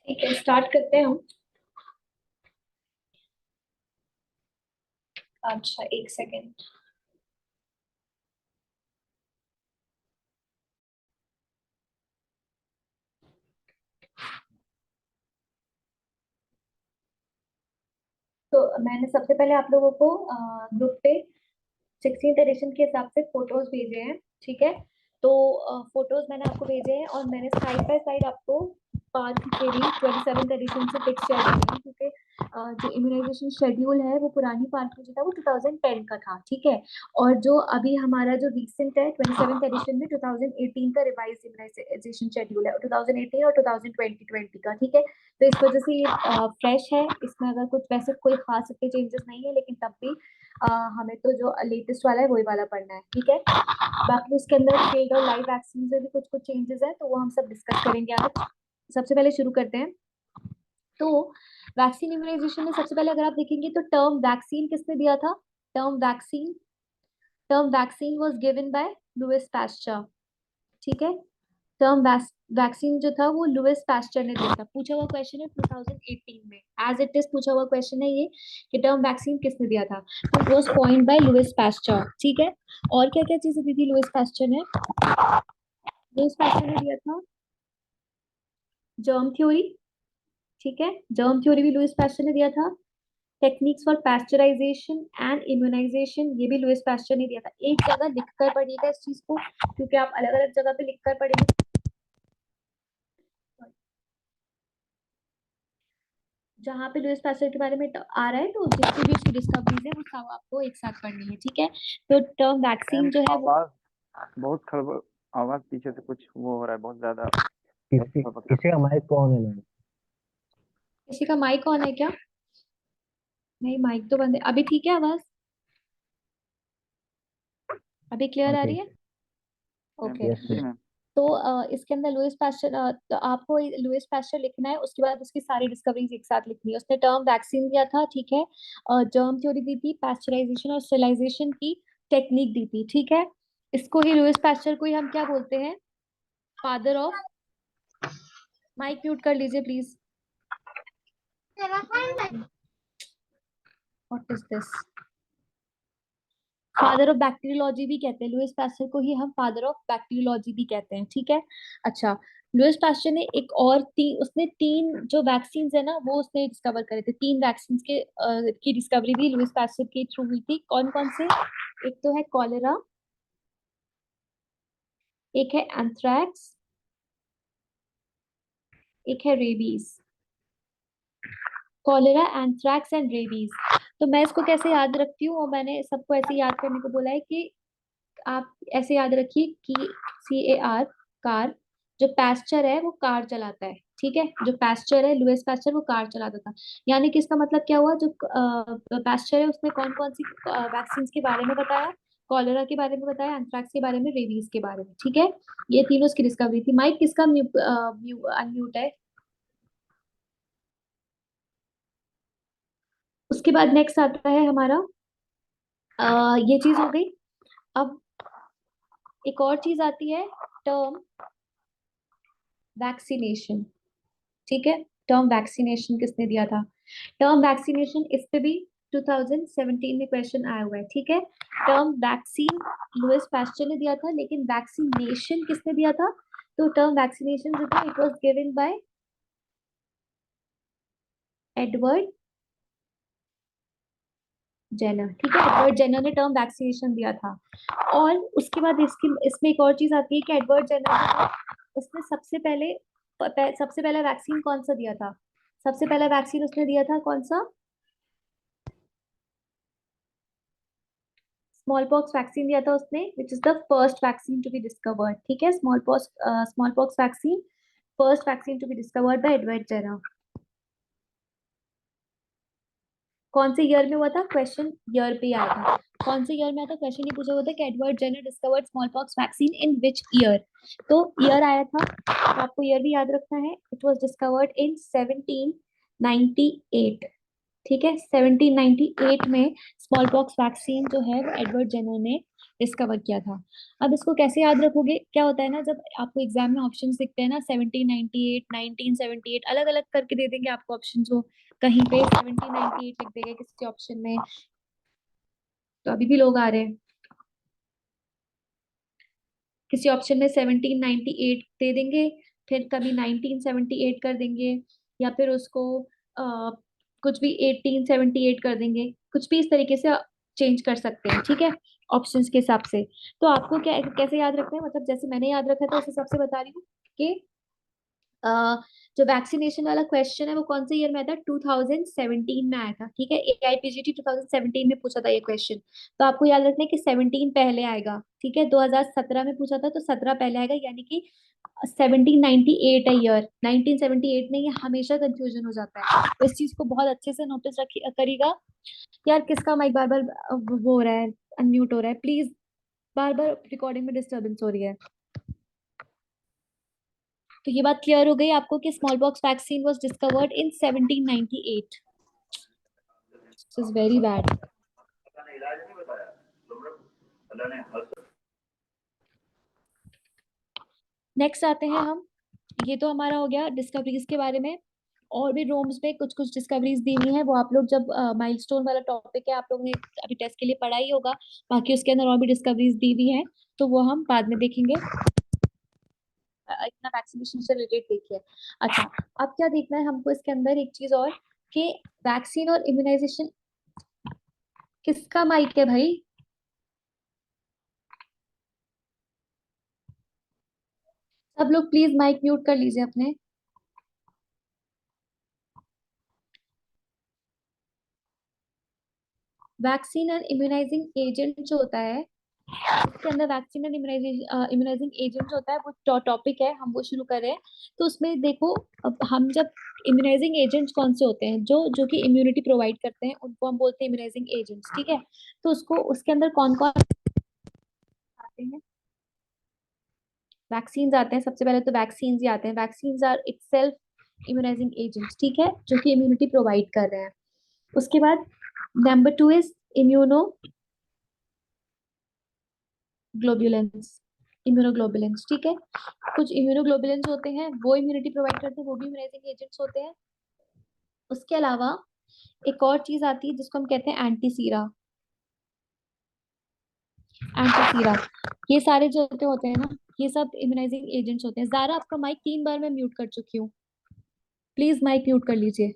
ठीक है, स्टार्ट करते हैं हम। अच्छा, एक सेकेंड। तो मैंने सबसे पहले आप लोगों को ग्रुप पे 16th एडिशन के हिसाब से फोटोज भेजे हैं। ठीक है, तो फोटोज मैंने आपको भेजे हैं और मैंने साइड बाय साइड आपको पार्ट की 27th एडिशन से पिक्स शेयर की है, क्योंकि जो इम्यूनाइजेशन शेड्यूल है वो पुरानी पार्ट में जो था वो 2010 का था। ठीक है, और जो अभी हमारा जो रिसेंट है 27th एडिशन में 2018 का रिवाइज इम्यूनाइजेशन शेड्यूल है, 2018 और 2020 का। ठीक है, तो इस वजह से ये फ्रेश है, इसमें अगर कुछ वैसे कोई खास इतने चेंजेस नहीं है, लेकिन तब भी हमें तो जो लेटेस्ट वाला है वही वाला पढ़ना है। ठीक है, बाकी उसके अंदर फील्ड और लाइव वैक्सीन में भी कुछ कुछ चेंजेस है, तो वो हम सब डिस्कस करेंगे आज। सबसे पहले शुरू करते हैं। तो वैक्सीन इम्यूनाइजेशन में सबसे पहले अगर आप देखेंगे तो टर्म वैक्सीन किसने दिया था? Term vaccine term vaccine was given by Louis Pasteur. ठीक है, टर्म वैक्सीन जो था वो लुइस पास्चर ने दिया था। पूछा हुआ क्वेश्चन है 2018 में, एज इट इज पूछा हुआ क्वेश्चन है ये कि टर्म वैक्सीन किसने दिया था। तो it was coined by Louis Pasteur. ठीक है, और क्या क्या चीजें दी थी लुइस पास्चर ने? लुइस पास्चर ने दिया था जर्म थ्योरी। ठीक है, जर्म थ्योरी भी लुइस पास्चर ने दिया था। Techniques for pasteurization and immunization, ये भी लुइस पास्चर ने दिया था। एक जगह लिखकर पढ़िएगा इस चीज को, क्योंकि आप अलग अलग जगह पे लिखकर पढ़ेंगे। जहाँ पे लुइस पास्चर के बारे में आ रहा है, तो जितनी भी उसकी डिस्कवरीज है वो सब आपको एक साथ पढ़नी है। ठीक है, तो टर्म वैक्सीन मैम जो है वो आवाज बहुत खड़बड़। आवाज पीछे से कुछ वो हो रहा है बहुत ज्यादा। किसी किसी का माइक ऑन है मैम। किसी का माइक ऑन है क्या? नहीं, माइक तो बंद है। अभी ठीक है आवाज? अभी क्लियर हाँ आ रही ठीक है? है। Ma'am okay. यस जी यस। मैम। तो इसके अंदर लुइस पास्चर, तो आपको लुइस पास्चर लिखना है, उसके बाद उसकी सारी डिस्कवरीज एक साथ लिखनी है। उसने टर्म वैक्सीन दिया था। ठीक है, जर्म थ्योरी दी थी, पास्चराइजेशन और स्टेरिलाइजेशन की टेक्निक दी थी। ठीक है, इसको ही लुइस पास्चर को ही हम क्या बोलते हैं? फादर ऑफ, माइक म्यूट कर लीजिए please. What is this? Father of bacteriology भी कहते हैं लुइस पास्चर को ही, हम फादर ऑफ बैक्टीरियोलॉजी भी कहते हैं। ठीक है, अच्छा, लुइस पास्चर ने एक और उसने तीन जो वैक्सीन है ना वो उसने डिस्कवर करे थे। तीन वैक्सीन के की डिस्कवरी भी लुइस पास्चर के थ्रू हुई थी। कौन कौन से? एक तो है कॉलेरा, एक है एंथ्रैक्स, एक है rabies. Cholera, anthrax and rabies. तो मैं इसको कैसे याद रखती हूँ, और मैंने सबको ऐसे याद करने को बोला है कि आप ऐसे याद रखिए कि CAR, कार। जो पास्चर है वो कार चलाता है। ठीक है, जो पास्चर है लुइस पास्चर वो कार चलाता था। यानी कि इसका मतलब क्या हुआ, जो पास्चर है उसने कौन कौन सी वैक्सीन के बारे में बताया? कॉलेरा के बारे में बताया, एंथ्रैक्स के बारे में, रेबीज के बारे में। ठीक है, ये तीनों उसकी डिस्कवरी थी। माइक किसका अनम्यूट है? उसके बाद नेक्स्ट आता है हमारा, ये चीज हो गई। अब एक और चीज आती है, टर्म वैक्सीनेशन। ठीक है, टर्म वैक्सीनेशन किसने दिया था? टर्म वैक्सीनेशन, इस पे भी 2017 में क्वेश्चन आया हुआ है। ठीक है, टर्म वैक्सीन लुइस पास्चर ने दिया था, लेकिन वैक्सीनेशन किसने दिया था? तो टर्म वैक्सीनेशन जो था it was given by Edward Jenner. ठीक है, एडवर्ड जेनर ने टर्म वैक्सीनेशन दिया था। और उसके बाद इसकी इसमें एक और चीज आती है कि एडवर्ड जेनर जो था उसने सबसे पहला वैक्सीन कौन सा दिया था? सबसे पहला वैक्सीन उसने दिया था कौन सा? स्मॉल पॉक्स वैक्सीन दिया था उसने, which is the first vaccine to be discovered. ठीक है, small pox vaccine, first vaccine to be discovered by Edward Jenner. कौन से ईयर में हुआ था? क्वेश्चन ईयर पे आया था। कौन से ईयर में आया था क्वेश्चन, ये पूछा हुआ था कि Edward Jenner discovered small pox vaccine in which year. तो ईयर आया था, तो आपको ईयर भी याद रखना है। It was discovered in 1798। ठीक है, 1798 में स्मॉल पॉक्स वैक्सीन जो है वो एडवर्ड जेनर ने डिस्कवर किया था। अब इसको कैसे याद रखोगे, क्या होता है ना, जब आपको एग्जाम में ऑप्शंस दिखते हैं ना, 1798, 1978 अलग अलग करके दे देंगे आपको ऑप्शन, जो कहीं पे 1798 लिख देंगे किसी ऑप्शन में, तो अभी भी लोग आ रहे हैं, किसी ऑप्शन में 1798 दे देंगे, फिर कभी 1978 कर देंगे, या फिर उसको कुछ भी 1878 कर देंगे, कुछ भी इस तरीके से चेंज कर सकते हैं, ठीक है, ऑप्शंस के हिसाब से। तो आपको क्या कैसे याद रखना है, मतलब जैसे मैंने याद रखा था उस हिसाब से बता रही हूँ कि जो वैक्सीनेशन वाला क्वेश्चन है वो कौन से ईयर में आया था, 2017 में आया था, ठीक है, एआईपीजीटी 2017 में पूछा था ये क्वेश्चन। तो आपको याद रखना है कि 17 पहले आएगा, ठीक है, 2017 में पूछा था तो 17 पहले आएगा, यानी कि 1798 है ईयर, 1978 नहीं, ये हमेशा कंफ्यूजन हो जाता है, तो इस चीज को बहुत अच्छे से नोटिस रखी करिएगा। यार किसका माइक बार बार वो हो रहा है, अनम्यूट हो रहा है प्लीज, बार बार रिकॉर्डिंग में डिस्टरबेंस हो रही है। तो ये बात क्लियर हो गई आपको कि small pox vaccine was discovered in 1798। This is very bad. Next आते हैं हम, ये तो हमारा हो गया डिस्कवरीज के बारे में, और भी रोम्स में कुछ कुछ डिस्कवरीज दी हुई हैं, वो आप लोग जब माइलस्टोन वाला टॉपिक है आप लोगों ने अभी टेस्ट के लिए पढ़ा ही होगा, बाकी उसके अंदर और भी डिस्कवरीज दी हुई हैं, तो वो हम बाद में देखेंगे। इतना वैक्सीनेशन से रिलेटेड देखिए। अच्छा, अब क्या देखना है हमको इसके अंदर एक चीज और, कि वैक्सीन और इम्यूनाइजेशन, किसका माइक है भाई, सब लोग प्लीज माइक म्यूट कर लीजिए अपने। वैक्सीन एंड इम्यूनाइजिंग एजेंट जो होता है, इसके अंदर वैक्सीन एंड इम्यूनाइजिंग एजेंट जो होता है वो टॉपिक है, हम वो शुरू कर रहे हैं। तो उसमें देखो, अब हम जब इम्यूनाइजिंग एजेंट्स कौन से होते हैं, जो जो कि इम्यूनिटी प्रोवाइड करते हैं उनको हम बोलते हैं इम्यूनाइजिंग एजेंट्स, ठीक है। तो उसको उसके अंदर कौन कौन आते हैं, वैक्सीन आते हैं, सबसे पहले तो वैक्सीन ही आते हैं, vaccine are itself immunizing agents, ठीक है, जो कि इम्यूनिटी प्रोवाइड कर रहे हैं। उसके बाद number 2 is immuno globulins, immunoglobulins, ठीक है, कुछ इम्यूनोग्लोबुलेंस होते हैं वो इम्यूनिटी प्रोवाइड करते हैं, वो भी इम्यूनाइजिंग एजेंट्स होते हैं। उसके अलावा एक और चीज आती है जिसको हम कहते हैं एंटीसीरा, एंटीसीरा, ये सारे जो होते हैं ना, ये सब इम्यूनाइजिंग एजेंट्स होते हैं। जारा आपका माइक 3 बार मैं म्यूट कर चुकी हूँ, प्लीज माइक म्यूट कर लीजिए।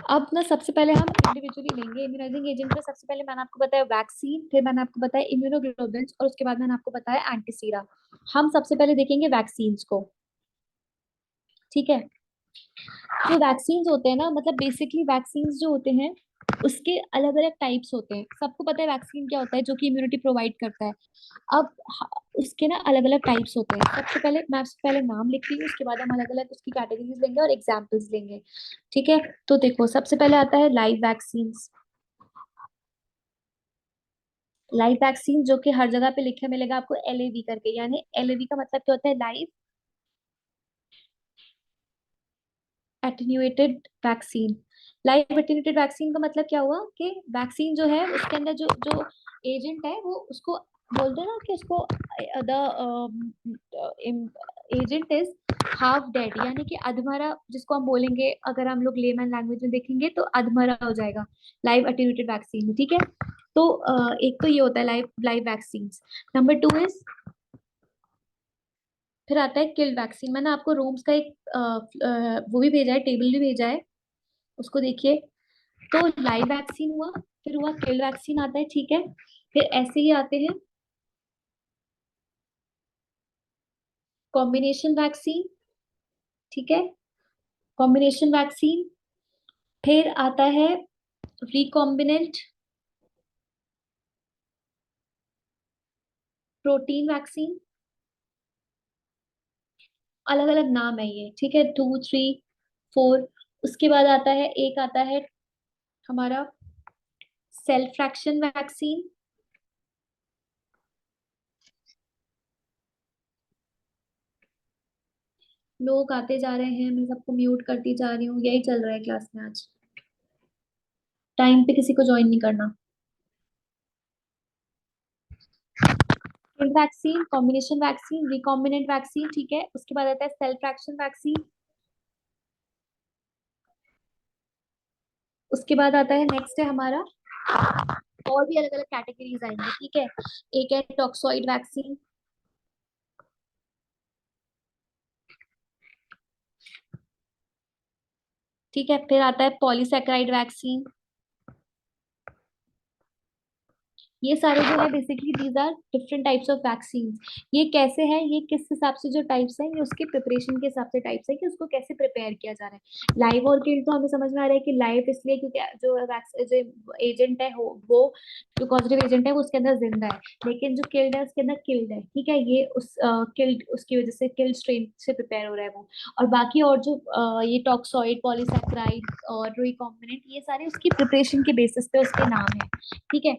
अब ना सबसे पहले हम इंडिविजुअली लेंगे इम्यूनाइजिंग एजेंट में, सबसे पहले मैंने आपको बताया वैक्सीन, फिर मैंने आपको बताया इम्यूनोग्लोबुलेंस, और उसके बाद मैंने आपको बताया एंटीसीरा। हम सबसे पहले देखेंगे वैक्सीन को, ठीक है। जो वैक्सीन होते हैं ना, मतलब बेसिकली वैक्सीन जो होते हैं उसके अलग अलग टाइप्स होते हैं, सबको पता है वैक्सीन क्या होता है, जो कि इम्यूनिटी प्रोवाइड करता है। अब उसके ना अलग अलग टाइप्स होते हैं, सबसे पहले मैं सबसे पहले नाम लिख रही हूँ, उसके बाद हम अलग अलग उसकी कैटेगरीज लेंगे और एग्जाम्पल्स लेंगे, ठीक है। तो देखो सबसे पहले आता है लाइव वैक्सीन। लाइव वैक्सीन जो कि हर जगह पे लिखे मिलेगा आपको एलएवी करके, यानी एलएवी का मतलब क्या होता है, live attenuated vaccine. Live attenuated vaccine का मतलब क्या हुआ कि वैक्सीन जो है उसके अंदर जो जो एजेंट है वो उसको बोलते हैं ना कि उसको the agent is half dead, यानी कि अधमरा, जिसको हम बोलेंगे अगर हम लोग लेमन लैंग्वेज में देखेंगे तो अधमरा हो जाएगा लाइव एटेन्यूएटेड वैक्सीन में, ठीक है। तो एक तो ये होता है live live vaccine. Number 2 is, फिर आता है किल्ड वैक्सीन। मैंने आपको रोम्स का एक वो भी भेजा है, टेबल भी भेजा है, उसको देखिए। तो लाइव वैक्सीन हुआ, फिर हुआ किल्ड वैक्सीन आता है, ठीक है, फिर ऐसे ही आते हैं कॉम्बिनेशन वैक्सीन, ठीक है, कॉम्बिनेशन वैक्सीन, फिर आता है रिकॉम्बिनेंट प्रोटीन वैक्सीन, अलग अलग नाम है ये, ठीक है, 2, 3, 4। उसके बाद आता है, एक आता है हमारा सेल फ्रैक्शन वैक्सीन, लोग आते जा रहे हैं, मैं सबको म्यूट करती जा रही हूँ, यही चल रहा है क्लास में आज। टाइम पे किसी को ज्वाइन नहीं करना। Vaccine, combination vaccine, recombinant vaccine, ठीक है। उसके बाद आता है सेल्फ एक्शन वैक्सीन। उसके बाद आता है, नेक्स्ट है हमारा, और भी अलग अलग कैटेगरीज आएंगे, ठीक है। एक है टॉक्सॉइड वैक्सीन, ठीक है। फिर आता है पॉलीसैकेराइड वैक्सीन। ये सारे जो है basically these are different types of vaccine. ये कैसे है, ये किस हिसाब से जो टाइप्स है, ये उसके प्रिपरेशन के हिसाब से टाइप्स है कि उसको कैसे प्रिपेयर किया जा रहा है। लाइव और किल्ड तो हमें समझ में आ रहा है कि लाइव इसलिए क्योंकि जो एजेंट है वो जो पॉजिटिव एजेंट है वो उसके अंदर जिंदा है, लेकिन जो किल्ड है उसके अंदर किल्ड है, ठीक है। ये उस किल्ड, उसकी वजह से किल्ड स्ट्रेन से प्रिपेयर हो रहा है वो। और बाकी और जो ये टॉक्सॉइड, पॉलीसैकेराइड और रिकॉम्बिनेंट, ये सारे उसकी प्रिपरेशन के बेसिस पे उसके नाम है, ठीक है।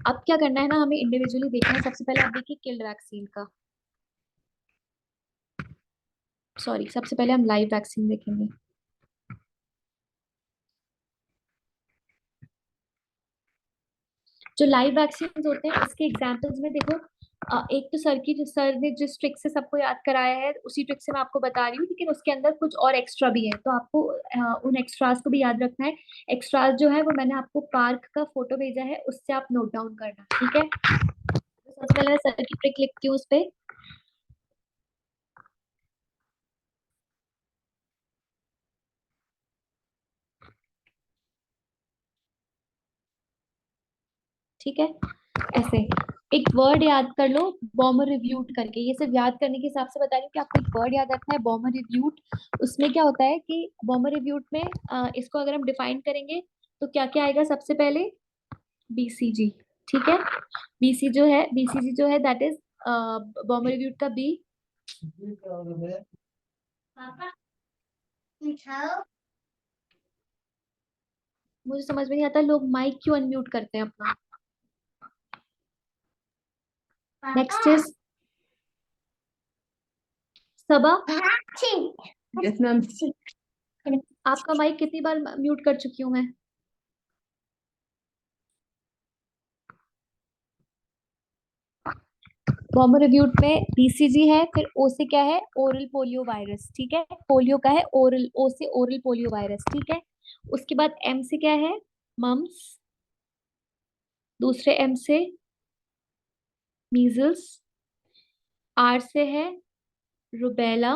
अब क्या करना है ना, हमें इंडिविजुअली देखना है। सबसे पहले आप देखिए किल्ड वैक्सीन का, सॉरी, सबसे पहले हम लाइव वैक्सीन देखेंगे। जो लाइव वैक्सीन होते हैं उसके एग्जांपल्स में देखो, एक तो सर ने जिस ट्रिक से सबको याद कराया है उसी ट्रिक से मैं आपको बता रही हूँ, लेकिन उसके अंदर कुछ और एक्स्ट्रा भी है, तो आपको उन एक्स्ट्रास को भी याद रखना है। एक्स्ट्रास जो है वो मैंने आपको पार्क का फोटो भेजा है, उससे आप नोट डाउन करना, ठीक है। तो सबसे पहले मैं सर की ट्रिक लिखती हूँ उस पे। ठीक है, ऐसे एक वर्ड याद कर लो, बॉमर रिव्यूट करके। ये सिर्फ याद करने के हिसाब से बता रही हूँ कि आपको एक वर्ड याद रखना है, बॉमर रिव्यूट। उसमें क्या होता है कि बॉमर रिव्यूट में इसको अगर हम डिफाइन करेंगे तो क्या क्या आएगा, सबसे पहले बीसीजी, ठीक है। बीसीजी जो है दैट इज बॉमर रिव्यूट का बी। मुझे समझ में नहीं आता लोग माइक क्यों अनम्यूट करते हैं अपना। Next is Saba. Yes ma'am. आपका माइक कितनी बार म्यूट कर चुकी हूँ मैं? बॉम्बे रिव्यूट में बीसीजी है, फिर ओ से क्या है, ओरल पोलियो वायरस, ठीक है। पोलियो का है ओरल, ओ से ओरल पोलियो वायरस, ठीक है। उसके बाद एम से क्या है, मम्स। दूसरे एम से मीजल्स। आर से है रुबेला,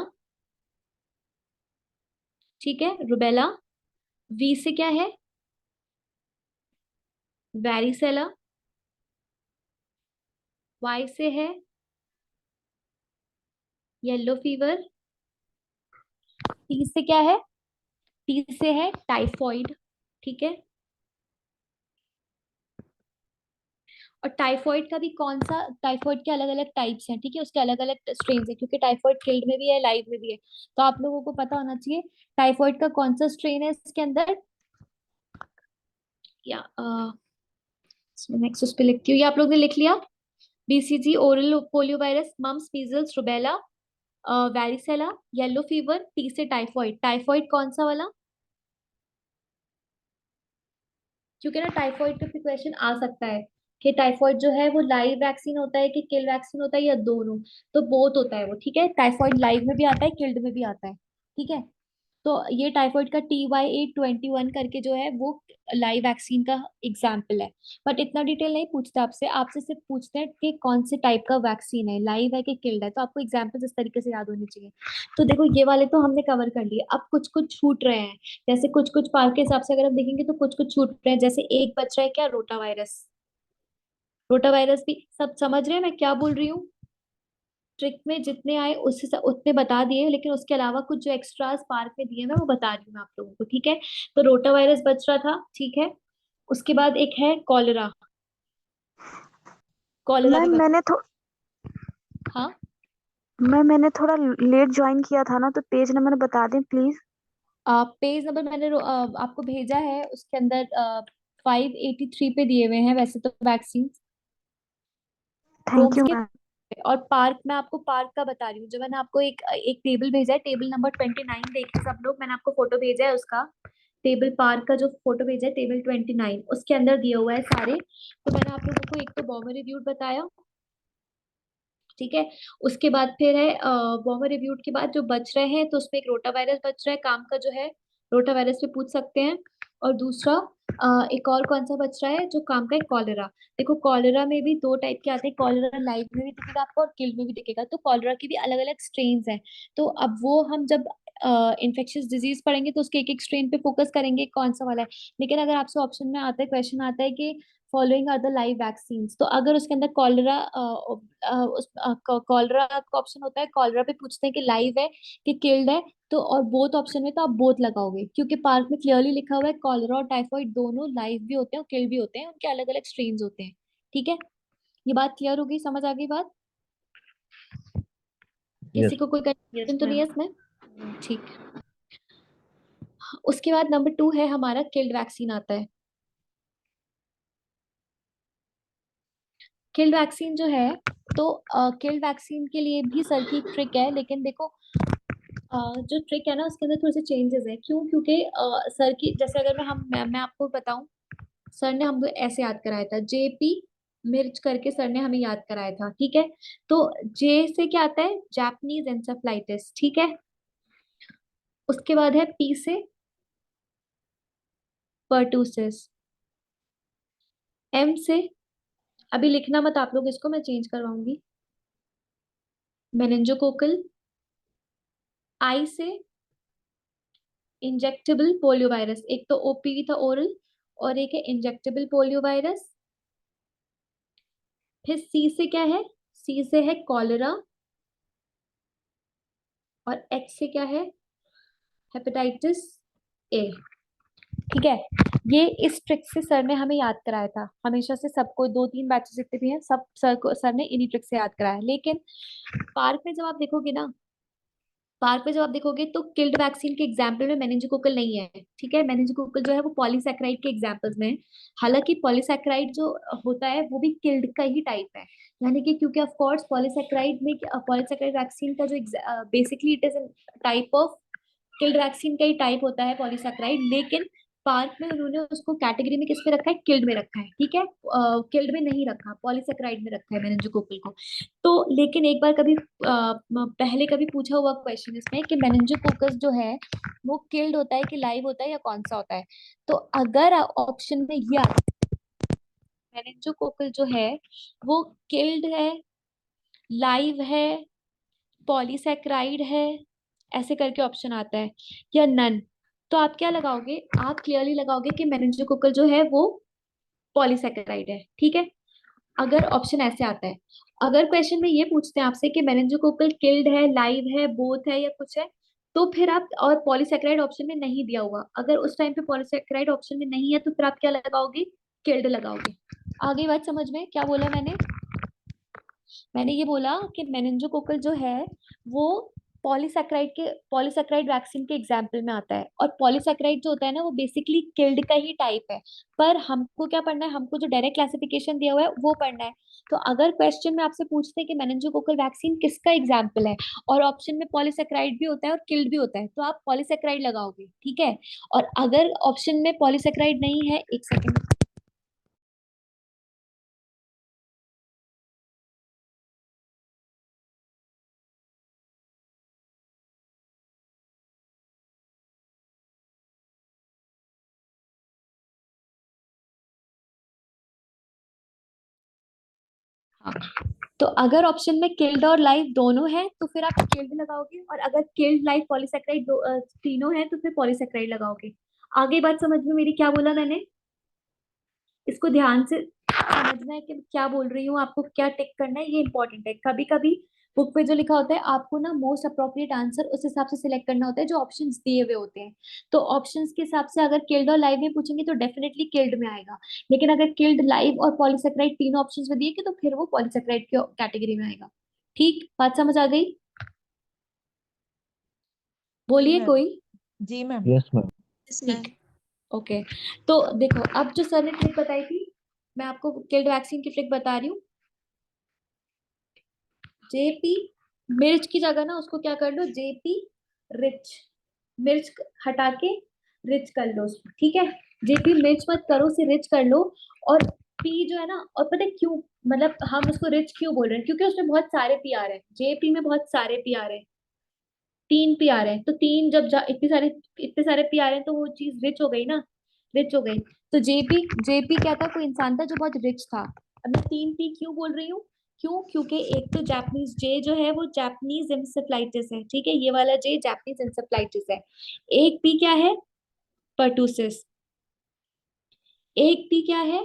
ठीक है, रुबेला। वी से क्या है, वैरिसेला। वाई से है येलो फीवर। टी से क्या है, टी से है टाइफॉइड, ठीक है। और टाइफॉइड का भी कौन सा, टाइफॉइड के अलग अलग टाइप्स हैं, ठीक है, उसके अलग अलग स्ट्रेन है, क्योंकि टाइफॉइड किल्ड में भी है, लाइव में भी है, तो आप लोगों को पता होना चाहिए टाइफॉइड का कौन सा स्ट्रेन है इसके अंदर। या नेक्स्ट उस पे लिखती हूँ, ये आप लोग ने लिख लिया। BCG, oral polio virus, mumps, measles, rubella, varicella, yellow fever, T से टाइफॉइड। टाइफॉइड कौन सा वाला, क्योंकि ना टाइफॉइड का भी क्वेश्चन आ सकता है कि टाइफॉइड जो है वो लाइव वैक्सीन होता है कि किल वैक्सीन होता है या दोनों। तो बोथ होता है वो, ठीक है। टाइफॉइड लाइव में भी आता है, किल्ड में भी आता है, ठीक है। तो ये टाइफॉइड का TY821 करके जो है वो लाइव वैक्सीन का एग्जाम्पल है। बट इतना डिटेल नहीं पूछते आपसे, आपसे सिर्फ पूछते हैं कि कौन से टाइप का वैक्सीन है, लाइव है कि किल्ड है, तो आपको एग्जाम्पल इस तरीके से याद होने चाहिए। तो देखो ये वाले तो हमने कवर कर लिए, अब कुछ कुछ छूट रहे हैं। जैसे कुछ कुछ पार्क के हिसाब से अगर हम देखेंगे तो कुछ कुछ छूट रहे हैं, जैसे एक बच रहा है क्या, रोटा वायरस। रोटा वायरस भी सब समझ रहे हैं मैं क्या बोल रही हूँ। ट्रिक में जितने आए उससे उतने बता दिए, लेकिन उसके अलावा कुछ जो एक्स्ट्रास पार्क में दिए मैं वो बता रही हूँ आप लोगों को, ठीक है। तो रोटा वायरस बच रहा था, ठीक है। उसके बाद एक है कॉलरा, कॉलरा भी मैम बच। हाँ, मैंने थोड़ा लेट ज्वाइन किया था ना, तो पेज नंबर बता दें प्लीज। पेज नंबर मैंने आपको भेजा है, उसके अंदर 583 पे दिए हुए हैं वैसे तो वैक्सीन। थैंक रोम्स यू के मैम। और पार्क, मैं आपको पार्क का बता रही हूँ। जो मैंने आपको एक एक टेबल भेजा है, टेबल नंबर 29 देखिए सब लोग, मैंने आपको फोटो भेजा है उसका। टेबल पार्क का जो फोटो भेजा है, टेबल 29, उसके अंदर दिया हुआ है सारे। तो मैंने आप लोगों को एक तो बॉमर रिव्यूड बताया, ठीक है। उसके बाद फिर है बॉमर रिव्यूड के बाद जो बच रहे हैं, तो उसमें एक रोटा वायरस बच रहा है, काम का जो है, रोटा वायरस पे पूछ सकते हैं। और दूसरा एक और कौन सा बच रहा है जो काम का है, कॉलेरा। देखो कॉलेरा में भी दो टाइप के आते हैं, कॉलेरा लाइव में भी दिखेगा आपको और किल्ड में भी दिखेगा, तो कॉलेरा की भी अलग अलग स्ट्रेन्स हैं। तो अब वो हम जब इन्फेक्शियस डिजीज पढ़ेंगे तो उसके एक एक स्ट्रेन पे फोकस करेंगे कौन सा वाला है। लेकिन अगर आपसे ऑप्शन में आता है, क्वेश्चन आता है कि following are the live vaccine, तो अगर उसके अंदर कॉलरा कॉलरा का ऑप्शन होता है, कॉलरा पे पूछते हैं कि लाइव है कि किल्ड है, तो और बोथ ऑप्शन में तो आप बोथ लगाओगे, क्योंकि पार्क में क्लियरली लिखा हुआ है कॉलरा और टाइफाइड दोनों लाइव भी होते हैं और किल्ड भी होते हैं, उनके अलग अलग स्ट्रेन होते हैं। ठीक है, ये बात क्लियर हो गई, समझ आ गई बात? किसी यस को कोई कंफ्यूजन तो नहीं है इसमें? ठीक। उसके बाद नंबर 2 है हमारा, किल्ड वैक्सीन आता है। किल्ड वैक्सीन जो है, तो किल्ड वैक्सीन के लिए भी सर की एक ट्रिक है, लेकिन देखो जो ट्रिक है ना उसके अंदर थोड़े से चेंजेस है। क्यों? क्योंकि सर की जैसे अगर मैं आपको बताऊं, सर ने हमको ऐसे याद कराया था, JP मिर्च करके सर ने हमें याद कराया था, ठीक है। तो जे से क्या आता है, जापानीज एंसेफ्लाइटिस, ठीक है। उसके बाद है P से पर्टूसिस, M से, अभी लिखना मत आप लोग इसको, मैं चेंज करवाऊंगी, मेनिंजोकोकल। I से इंजेक्टेबल पोलियो वायरस, एक तो OPV था ओरल, और एक है इंजेक्टेबल पोलियो वायरस। फिर सी से क्या है, सी से है कॉलेरा, और H से क्या है, हेपेटाइटिस A, ठीक है। ये इस ट्रिक से सर ने हमें याद कराया था, हमेशा से सबको, 2-3 बैचेस जितने भी हैं सब सर ने इन्हीं ट्रिक से याद कराया। लेकिन पार्क में जब आप देखोगे ना, पार्क में जब आप देखोगे तो किल्ड वैक्सीन के एग्जाम्पल में मेनिंजोकोकल नहीं है, ठीक है। मेनिंजोकोकल जो है वो पॉलीसैकेराइड के एग्जाम्पल्स में है। हालांकि पॉलीसैकेराइड जो होता है वो भी किल्ड का ही टाइप है, यानी कि क्योंकि ऑफ कोर्स पॉलीसैकेराइड में, पॉलीसैकेराइड वैक्सीन का जो basically it is type of killed vaccine का ही टाइप होता है पॉलीसैकेराइड, लेकिन पार्क में उन्होंने उसको कैटेगरी में किस पे रखा है, किल्ड में रखा है, ठीक है। किल्ड में नहीं रखा, पॉलीसैकेराइड में रखा है मेनिंजोकोकल को। तो लेकिन एक बार कभी पहले कभी पूछा हुआ क्वेश्चन इसमें कि मेनिंजोकोकस जो है वो किल्ड होता है कि लाइव होता है या कौन सा होता है। तो अगर ऑप्शन में ये आता है मेनिंजोकोकल जो है वो किल्ड है, लाइव है, पॉलीसैकेराइड है, ऐसे करके ऑप्शन आता है, या नन, तो आप क्या लगाओगे, आप क्लियरली लगाओगे कि मेनिंजोकोकल जो है वो पॉलीसैकेराइड है, ठीक है। अगर ऑप्शन ऐसे आता है, अगर क्वेश्चन में ये पूछते हैं आपसे कि मेनिंजोकोकल किल्ड है, लाइव है, बोथ है या कुछ है, तो फिर आप, और पॉलीसैकेराइड ऑप्शन में नहीं दिया हुआ, अगर उस टाइम पे पॉलीसैकेराइड ऑप्शन में नहीं है तो फिर आप क्या लगाओगे, किल्ड लगाओगे। आगे बात समझ में, क्या बोला मैंने? मैंने ये बोला कि मेनिंजोकोकल जो है वो पॉलीसैकेराइड वैक्सीन के एग्जाम्पल में आता है, और पॉलीसैकेराइड जो होता है ना वो बेसिकली किल्ड का ही टाइप है। पर हमको क्या पढ़ना है, हमको जो डायरेक्ट क्लासिफिकेशन दिया हुआ है वो पढ़ना है। तो अगर क्वेश्चन में आपसे पूछते हैं कि मेनिंजोकोकल वैक्सीन किसका एग्जाम्पल है, और ऑप्शन में पॉलीसैकेराइड भी होता है और किल्ड भी होता है, तो आप पॉलीसैकेराइड लगाओगे, ठीक है। और अगर ऑप्शन में पॉलीसैकेराइड नहीं है, एक सेकेंड, हाँ, तो अगर ऑप्शन में किल्ड और लाइव दोनों है तो फिर आप किल्ड लगाओगे, और अगर किल्ड लाइव पॉलीसैकेराइड तीनों है तो फिर पॉलीसैकेराइड लगाओगे। आगे बात समझ में मेरी, क्या बोला मैंने, इसको ध्यान से समझना है कि क्या बोल रही हूँ, आपको क्या टिक करना है, ये इंपॉर्टेंट है। कभी कभी बुक पे जो लिखा होता है आपको ना मोस्ट अप्रोप्रिएट आंसर उस हिसाब से सिलेक्ट करना होता है जो ऑप्शंस दिए हुए होते हैं। तो ऑप्शंस के हिसाब से अगर किल्ड और लाइव में पूछेंगे तो डेफिनेटली किल्ड में आएगा, लेकिन अगर किल्ड, लाइव और पॉलीसैकेराइड तीनों ऑप्शंस में दिए तो फिर वो पॉलीसैकेराइड की कैटेगरी में आएगा। ठीक, बात समझ आ गई? जी बोलिए मैम। कोई। जी मैम। Yes ma'am. ठीक, ओके। तो देखो अब जो सर ने ट्रिक बताई थी, मैं आपको किल्ड वैक्सीन की ट्रिक बता रही हूँ। जेपी मिर्च की जगह ना उसको क्या कर लो, जेपी रिच, मिर्च हटा के रिच कर लो उसको, ठीक है। जेपी मिर्च मत करो, उसे रिच कर लो। और पी जो है ना, और पता है क्यों, मतलब हम उसको रिच क्यों बोल रहे हैं, क्योंकि उसमें बहुत सारे पी आ रहे हैं, जेपी में बहुत सारे पी आ रहे हैं, 3 पी आ रहे हैं, तो तीन जब इतने सारे पी आ रहे हैं तो वो चीज रिच हो गई ना, रिच हो गई। तो जेपी, जेपी क्या था, कोई इंसान था जो बहुत रिच था। अब मैं 3 पी क्यों बोल रही हूँ, क्यों, क्योंकि एक तो जापानीज जे जो है वो जापानीज इंसेफ्लाइटिस है, ठीक है, ये वाला जे जापानीज इंसेफ्लाइटिस है। एक पी क्या है, पर्टूसिस। एक पी क्या है,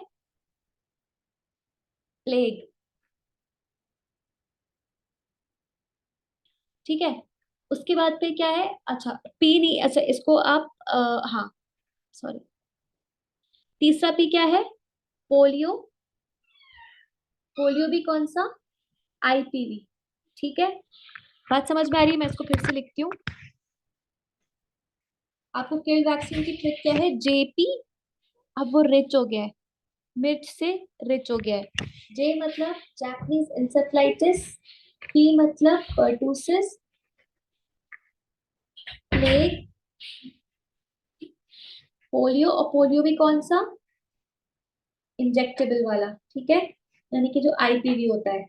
प्लेग, ठीक है। उसके बाद पे क्या है, अच्छा पी नहीं, अच्छा इसको आप हाँ सॉरी, तीसरा पी क्या है, पोलियो। पोलियो भी कौन सा, आईपीवी, ठीक है। बात समझ में आ रही है, मैं इसको फिर से लिखती हूँ। आपको किल्ड वैक्सीन की ट्रिक क्या है, जेपी अब वो रिच हो गया है, मिर्च से रिच हो गया है। जे मतलब जापानीज इंसेफ्लाइटिस, पी मतलब पर्टूसिस, प्लेग, पोलियो, और पोलियो भी कौन सा, इंजेक्टेबल वाला, ठीक है, यानी कि जो आईपीवी होता है।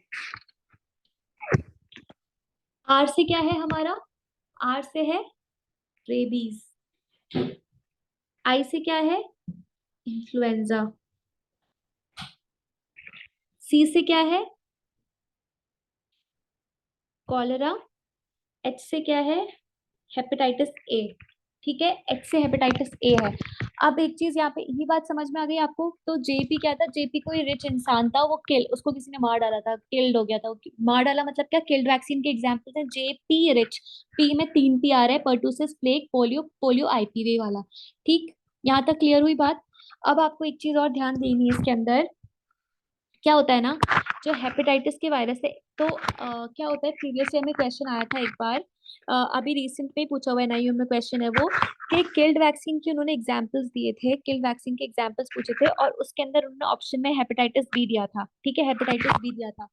आर से क्या है हमारा, आर से है रेबीज। आई से क्या है, इन्फ्लुएंजा। सी से क्या है, कॉलेरा। एच से क्या है, हेपेटाइटिस ए, ठीक है, एच से हेपेटाइटिस ए है। अब एक चीज यहाँ पे ये बात समझ में आ गई आपको, तो जेपी क्या था, जेपी कोई रिच इंसान था, वो किल, उसको किसी ने मार डाला था, किल्ड हो गया था मार डाला मतलब क्या, किल्ड वैक्सीन के एग्जाम्पल है जेपी रिच। पी में 3 पी आ रहा है, pertussis, plague, polio, polio IPv वाला, ठीक। यहाँ तक क्लियर हुई बात। अब आपको एक चीज और ध्यान देनी है इसके अंदर, क्या होता है ना, जो हेपेटाइटिस के वायरस है, तो क्या होता है, प्रीवियस ईयर में क्वेश्चन आया था एक बार, अभी रिसेंट में ही पूछा हुआ है एनआईयू में क्वेश्चन है वो, कि किल्ड वैक्सीन की उन्होंने एग्जांपल्स दिए थे, किल्ड वैक्सीन के एग्जांपल्स पूछे थे, और उसके अंदर उन्होंने ऑप्शन में हेपेटाइटिस बी दिया था, ठीक है, हेपेटाइटिस बी दिया था।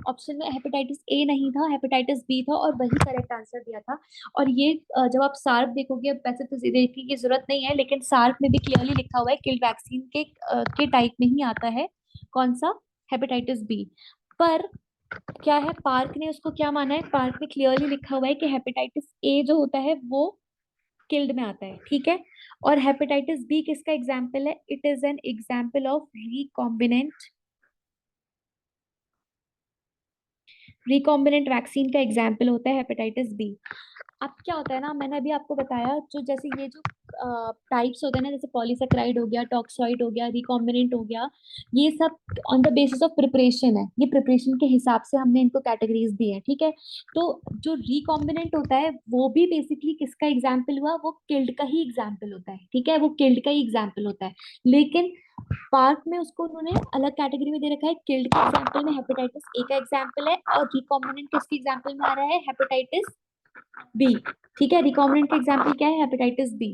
ऑप्शन में हेपेटाइटिस ए नहीं था, हेपेटाइटिस बी था, और वही करेक्ट आंसर दिया था। और ये जब आप सार्क देखोगे, अब वैसे तो देखने की जरूरत नहीं है, लेकिन सार्क में भी क्लियरली लिखा हुआ है, किल्ड वैक्सीन के टाइप में ही आता है, कौन सा, हेपेटाइटिस बी। पर क्या है, पार्क ने उसको क्या माना है, पार्क में क्लियरली लिखा हुआ है कि हेपेटाइटिस ए जो होता है वो किल्ड में आता है, ठीक है। और हेपेटाइटिस बी किसका एग्जाम्पल है, it is an example of recombinant vaccine का एग्जाम्पल होता है हेपेटाइटिस बी। अब क्या होता है ना, मैंने अभी आपको बताया, जो जैसे ये जो टाइप्स होते हैं ना, जैसे पॉलीसेकेराइड हो गया, टॉक्सॉइड हो गया, रिकॉम्बिनेंट हो गया, ये सब on the basis of preparation है, ये प्रिपरेशन के हिसाब से हमने इनको कैटेगरीज दी है, ठीक है। तो जो रिकॉम्बिनेंट होता है वो भी बेसिकली किसका एग्जाम्पल हुआ, वो किल्ड का ही एग्जाम्पल होता है, ठीक है, वो किल्ड का ही एग्जाम्पल होता है। लेकिन पार्क में उसको उन्होंने अलग कैटेगरी में दे रखा है, किल्ड के एग्जाम्पल में हेपेटाइटिस ए का एग्जाम्पल है, और रिकॉम्बिनेंट किसके एग्जाम्पल में आ रहा है, हेपेटाइटिस बी, ठीक है। रिकॉम्बिनेंट का एग्जाम्पल क्या है, हेपेटाइटिस बी।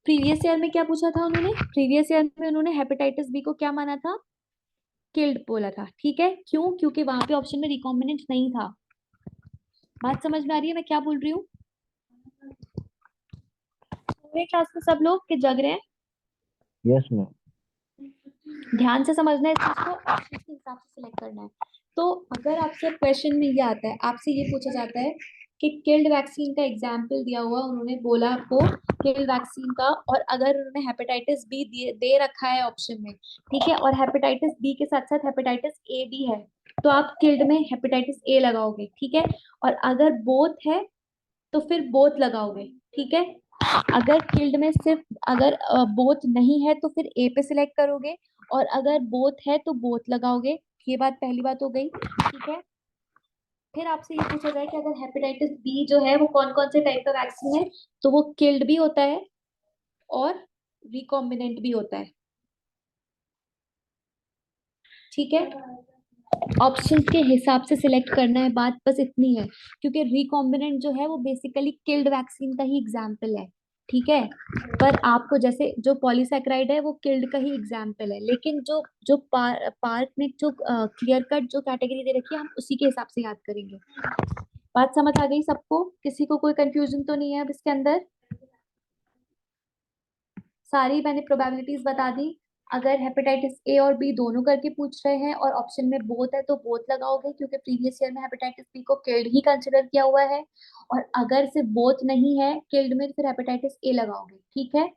प्रीवियस ईयर में क्या पूछा था उन्होंने, प्रीवियस ईयर में उन्होंने हेपेटाइटिस बी को क्या माना था, किल्ड बोला था, ठीक है। क्यों, क्योंकि वहां पे ऑप्शन में रिकॉम्बिनेंट नहीं था। बात समझ में आ रही है मैं क्या बोल रही हूँ, पूरे क्लास में सब लोग के जग रहे हैं, यस मैम। ध्यान से समझना है इस चीज को, ऑप्शन के हिसाब से सिलेक्ट करना है। तो अगर आपसे क्वेश्चन में ये आता है, आपसे ये पूछा जाता है कि किल्ड वैक्सीन का एग्जाम्पल दिया हुआ, उन्होंने बोला आपको किल्ड वैक्सीन का, और अगर उन्होंने हेपेटाइटिस बी दे रखा है ऑप्शन में, ठीक है, और हेपेटाइटिस बी के साथ साथ हेपेटाइटिस ए भी है, तो आप किल्ड में हेपेटाइटिस ए लगाओगे, ठीक है। और अगर बोथ है तो फिर बोथ लगाओगे, ठीक है। अगर किल्ड में सिर्फ, अगर बोथ नहीं है तो फिर ए पे सिलेक्ट करोगे, और अगर बोथ है तो बोथ लगाओगे। ये बात पहली बात हो गई, ठीक है। फिर आपसे ये पूछा जाए कि अगर हेपेटाइटिस बी जो है वो कौन कौन से टाइप का वैक्सीन है, तो वो किल्ड भी होता है और रिकॉम्बिनेंट भी होता है, ठीक है। ऑप्शन के हिसाब से सिलेक्ट करना है, बात बस इतनी है, क्योंकि रिकॉम्बिनेंट जो है वो बेसिकली किल्ड वैक्सीन का ही एग्जाम्पल है, ठीक है। पर आपको जैसे जो पॉलीसैकेराइड है वो किल्ड का ही एग्जाम्पल है, लेकिन जो जो पार्क ने जो क्लियर कट जो कैटेगरी दे रखी है हम उसी के हिसाब से याद करेंगे। बात समझ आ गई सबको? किसी को कोई कंफ्यूजन तो नहीं है अब इसके अंदर? सारी मैंने प्रोबेबिलिटीज बता दी। अगर हेपेटाइटिस ए और बी दोनों करके पूछ रहे हैं और ऑप्शन में बोथ है तो बोथ लगाओगे, क्योंकि प्रीवियस ईयर में हेपेटाइटिस बी को किल्ड ही कंसिडर किया हुआ है। और अगर सिर्फ बोथ नहीं है किल्ड में, फिर हेपेटाइटिस ए लगाओगे। ठीक है,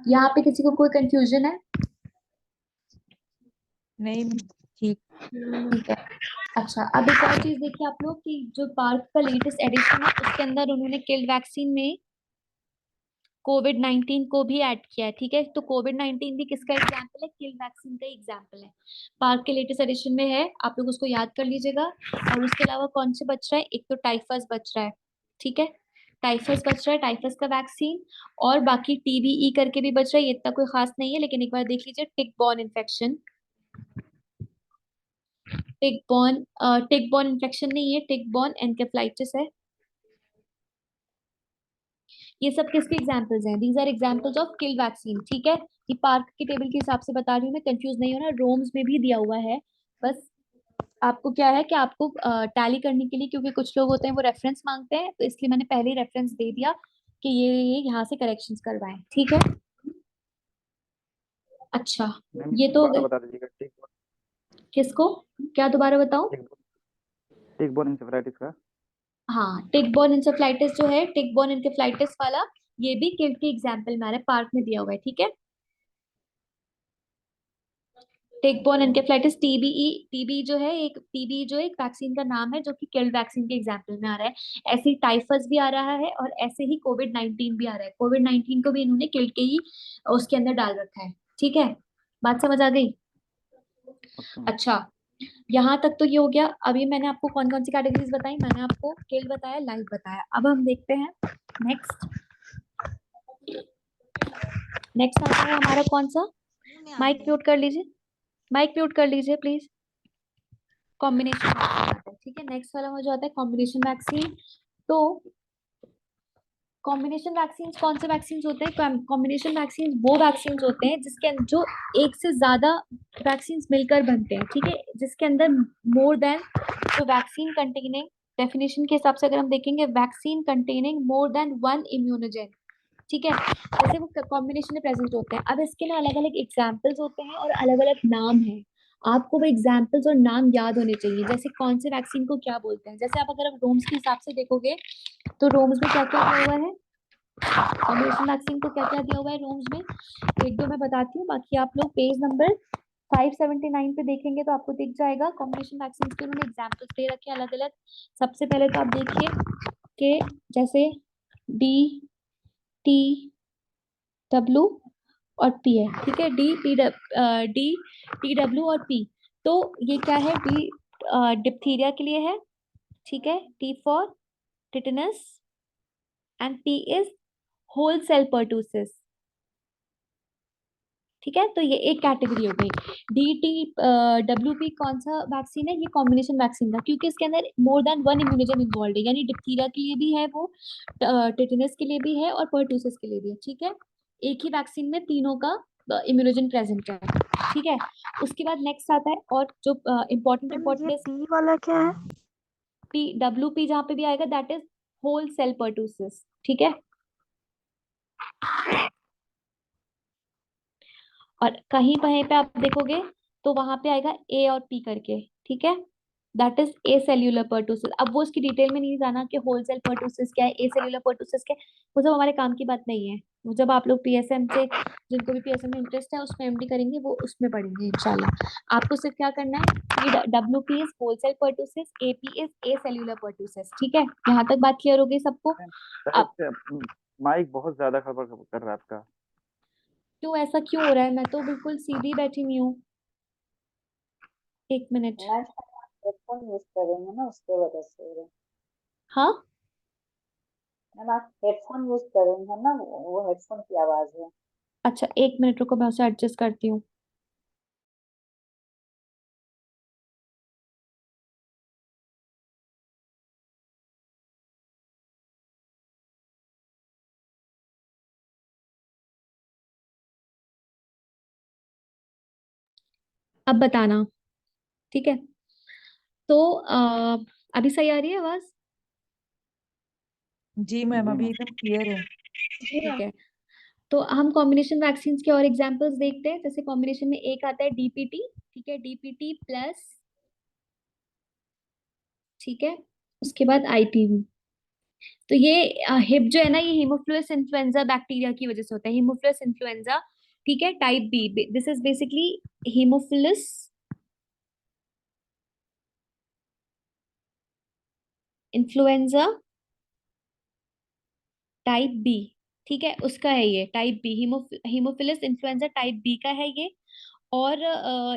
यहाँ पे किसी को कोई कंफ्यूजन है? नहीं, ठीक। ठीक है। अच्छा, अब एक और चीज देखिए आप लोग कि जो पार्क का लेटेस्ट एडिशन है उसके अंदर उन्होंने किल्ड वैक्सीन में कोविड-19 को भी ऐड किया है। ठीक है, तो कोविड-19 भी किसका एग्जाम्पल है? किल्ड वैक्सीन का एग्जाम्पल है। पार्क के लेटेस्ट एडिशन में है, आप लोग उसको याद कर लीजिएगा। और उसके अलावा कौन से बच रहा है? एक तो टाइफस बच रहा है। ठीक है, टाइफस बच रहा है, टाइफस का वैक्सीन। और बाकी टीबीई करके भी बच रहा है, ये इतना कोई खास नहीं है, लेकिन एक बार देख लीजिए। टिक बॉर्न इन्फेक्शन, टिक बॉर्न इन्फेक्शन नहीं है, टिक बॉर्न एनकेफ्लाइटिस है। ये सब किसके एग्जांपल्स हैं? These are examples of kill vaccine. ठीक है, ये पार्क के टेबल के हिसाब से बता रही हूँ मैं, कंफ्यूज नहीं होना। रोम्स में भी दिया हुआ है, बस आपको क्या है कि आपको टैली करने के लिए, क्योंकि कुछ लोग होते हैं वो रेफरेंस मांगते हैं, तो इसलिए मैंने पहले ही रेफरेंस दे दिया कि ये यहाँ से करेक्शंस करवाएं। ठीक है, अच्छा। मैम ये इसको तो हो दोबारा गए। बता दीजिएगा। किसको? क्या दोबारा बताओ? टिक बोर्न इंसेफेलाइटिस का। हाँ, टिक बॉर्न इंसेफ्लाइटिस जो है, टिक बॉर्न इंसेफ्लाइटिस वाला, ये भी किड के एग्जाम्पल में आ रहा है, पार्क में दिया हुआ है। ठीक है, टिक बॉर्न एनकेफ्लाइटिस, टीबीई, टीबी जो है एक, टीबी जो एक वैक्सीन का नाम है जो कि किल्ड वैक्सीन के एग्जाम्पल में आ रहा है। ऐसे ही टाइफस भी आ रहा है और ऐसे ही कोविड-19 भी आ रहा है। कोविड-19 को भी इन्होंने किल्ड के ही उसके अंदर डाल रखा है। ठीक है, बात समझ आ गई? ओके। अच्छा, यहाँ तक तो ये हो गया। अभी मैंने आपको कौन कौन सी कैटेगरीज बताई? मैंने आपको किल्ड बताया, लाइव बताया। अब हम देखते हैं नेक्स्ट। नेक्स्ट आता है हमारा कौन सा? माइक म्यूट कर लीजिए, माइक म्यूट कर लीजिए प्लीज। कॉम्बिनेशन वैक्सीन आता है। ठीक है, नेक्स्ट वाला जो आता है कॉम्बिनेशन वैक्सीन। तो कॉम्बिनेशन वैक्सीन कौन से वैक्सीन होते हैं? कॉम्बिनेशन वैक्सीन वो वैक्सीन होते हैं जिसके जो एक से ज्यादा वैक्सीन मिलकर बनते हैं। ठीक है, जिसके अंदर मोर देन, जो वैक्सीन कंटेनिंग, डेफिनेशन के हिसाब से अगर हम देखेंगे, vaccine containing more than one immunogen. ठीक है, जैसे वो कॉम्बिनेशन में प्रेजेंट होते हैं। अब इसके ना अलग अलग एग्जाम्पल्स होते हैं और अलग अलग नाम है। आपको वो एग्जाम्पल्स और नाम याद होने चाहिए, जैसे कौन से वैक्सीन को क्या बोलते हैं। जैसे आप अगर रोम्स के हिसाब से देखोगे तो रोम्स में क्या क्या दिया हुआ है, कॉम्बिनेशन वैक्सीन को क्या क्या दिया हुआ है रोम्स में, एक दो मैं बताती हूँ, बाकी आप लोग पेज नंबर 579 पे देखेंगे तो आपको दिख जाएगा। कॉम्बिनेशन वैक्सीन के उन्होंने एग्जाम्पल्स दे रखे हैं अलग अलग। सबसे पहले तो आप देखिए कि जैसे डी टी डब्ल्यू और पी है। ठीक है, डी टी डब्ल्यू और पी। तो ये क्या है? डी डिप्थीरिया के लिए है। ठीक है, T for tetanus and P is whole cell pertussis. ठीक है, तो ये एक कैटेगरी हो गई। डी टी डब्ल्यू पी कौन सा वैक्सीन है? ये कॉम्बिनेशन वैक्सीन का, क्योंकि इसके अंदर more than one immunogen involve है, यानी डिप्थीरिया के लिए भी है वो, टिटनस के लिए भी है और पर्टूसिस के लिए भी है। ठीक है, एक ही वैक्सीन में तीनों का इम्यूनोजन प्रेजेंट है। ठीक है, उसके बाद नेक्स्ट आता है, और जो इम्पोर्टेंट मैम ये इम्पोर्टेंट पी वाला क्या है? पी डब्ल्यू पी जहाँ पे भी आएगा that is whole cell pertussis. ठीक है, और कहीं कहीं पे आप देखोगे तो वहां पे आएगा ए और पी करके। ठीक है, that is acellular pertussis. अब वो उसकी डिटेल में नहीं जाना कि होल सेल पर्टूसिस क्या है, ए सेल्यूलर पर्टूसिस क्या है, वो सब हमारे काम की बात नहीं है। वो जब आप लोग पीएसएम से, जिनको भी पीएसएम में इंटरेस्ट है उसमें एमडी करेंगे, वो उसमें पढ़ेंगे इंशाल्लाह। आपको सिर्फ क्या करना है, W P is whole cell pertussis, A P is acellular pertussis. ठीक है, यहाँ तक बात क्लियर हो गई सबको? अब माइक बहुत ज्यादा खबर कर रहा है आपका। क्यों ऐसा क्यों हो रहा है? मैं तो बिल्कुल सीधी बैठी हुई हूँ। एक मिनट। मैम हेडफोन यूज करेंगे ना, उसके वजह से हो रहा है। हाँ, मैम आप हेडफोन यूज करेंगे ना, वो हेडफोन की आवाज है। अच्छा एक मिनट रुको, मैं उसे एडजस्ट करती हूँ। अब बताना, ठीक है? तो अभी सही आ रही है आवाज? जी मैम, जी अभी मैम। एकदम क्लियर है। ठीक है, तो हम कॉम्बिनेशन वैक्सीन के और एग्जांपल्स देखते हैं। जैसे कॉम्बिनेशन में एक आता है डीपीटी, ठीक है, डीपीटी प्लस, ठीक है, उसके बाद आईपीवी। तो ये हिप जो है ना, ये हीमोफिलस इन्फ्लुएंजा बैक्टीरिया की वजह से होता है, हीमोफिलस इन्फ्लुएंजा, ठीक है, type B. This is basically haemophilus influenza type B, ठीक है, उसका है ये type B, haemophilus influenza type B का है ये। और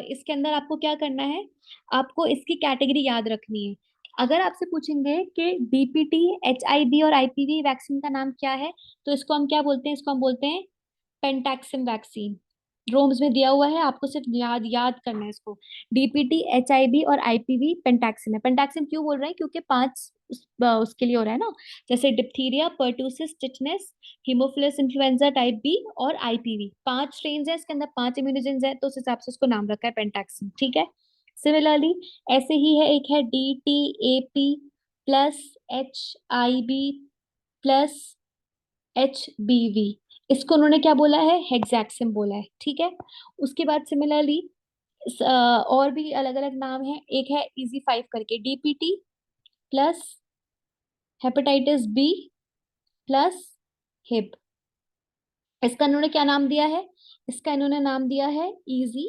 इसके अंदर आपको क्या करना है, आपको इसकी कैटेगरी याद रखनी है। अगर आपसे पूछेंगे कि डीपीटी, एचआईवी और आईपीवी वैक्सीन का नाम क्या है, तो इसको हम क्या बोलते हैं? इसको हम बोलते हैं पेंटैक्सिम वैक्सीन। रोम्स में दिया हुआ है, आपको सिर्फ याद याद करना है इसको। डीपीटी, एचआईवी और आईपीवी पेंटैक्सिम है। पेंटैक्सिम क्यों बोल रहे हैं? क्योंकि पांच उसके लिए हो रहा है ना, जैसे diphtheria, pertussis, tetanus, haemophilus influenza type B और आईपीवी। पांच स्ट्रेन है इसके अंदर, पांच इम्यूनोजेंस है, तो उस हिसाब से उसको नाम रखा है पेंटैक्सिम, ठीक है? सिमिलरली ऐसे ही है, एक है D T A P plus H I B plus H B V. इसको उन्होंने क्या बोला है? हेक्सैक्सिम बोला है, ठीक है? उसके बाद सिमिलरली और भी अलग अलग नाम है। एक है इजी 5 करके, DPT plus hepatitis B plus Hib. इसका इन्होंने क्या नाम दिया है? इसका इन्होंने नाम दिया है इजी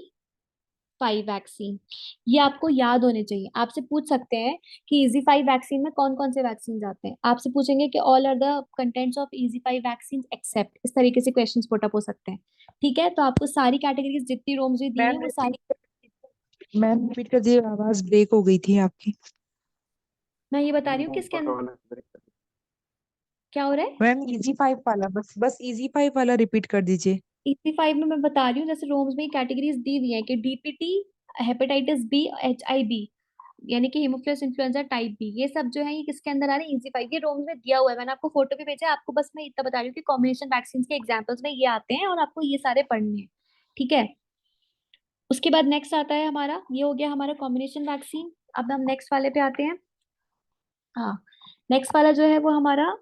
5 वैक्सीन। ये आपको याद होने चाहिए। आपसे पूछ सकते हैं कि इजी 5 वैक्सीन में कौन कौन से वैक्सीन आते हैं। आपसे पूछेंगे कि all are the contents of easy 5 vaccine except, इस तरीके से क्वेश्चंस पुट अप हो सकते हैं, ठीक है? तो आपको सारी कैटेगरीज जितनी रोम्स भी दी है मैम वो रिपीट सारी। मैम रिपीट कर दिए, आवाज ब्रेक हो गई थी आपकी। मैं ये बता रही हूँ कि इसके ऊपर का अंदर वाला ब्रेक कर क्या हो रहा है। मैम इजी 5 वाला, बस बस इजी 5 वाला रिपीट कर दीजिए। इसी 5 में मैं बता रही हूँ, जैसे रोम्स में कैटेगरीज दी हुई है कि डीपीटी, हेपेटाइटिस बी, एचआईबी, यानी कि हीमोफिलस इन्फ्लुएंजा टाइप बी, ये सब जो है ये किसके अंदर आ रहे हैं? इजी 5। ये रोम्स में दिया हुआ है, मैंने आपको फोटो भी भेजा है। आपको बस मैं इतना बता रही हूँ कि कॉम्बिनेशन वैक्सीन के एग्जांपल्स में ये आते हैं और आपको ये सारे पढ़ने हैं, ठीक है? उसके बाद नेक्स्ट आता है हमारा, ये हो गया हमारा कॉम्बिनेशन वैक्सीन। अब हम नेक्स्ट वाले पे आते हैं। हाँ, नेक्स्ट वाला जो है वो हमारा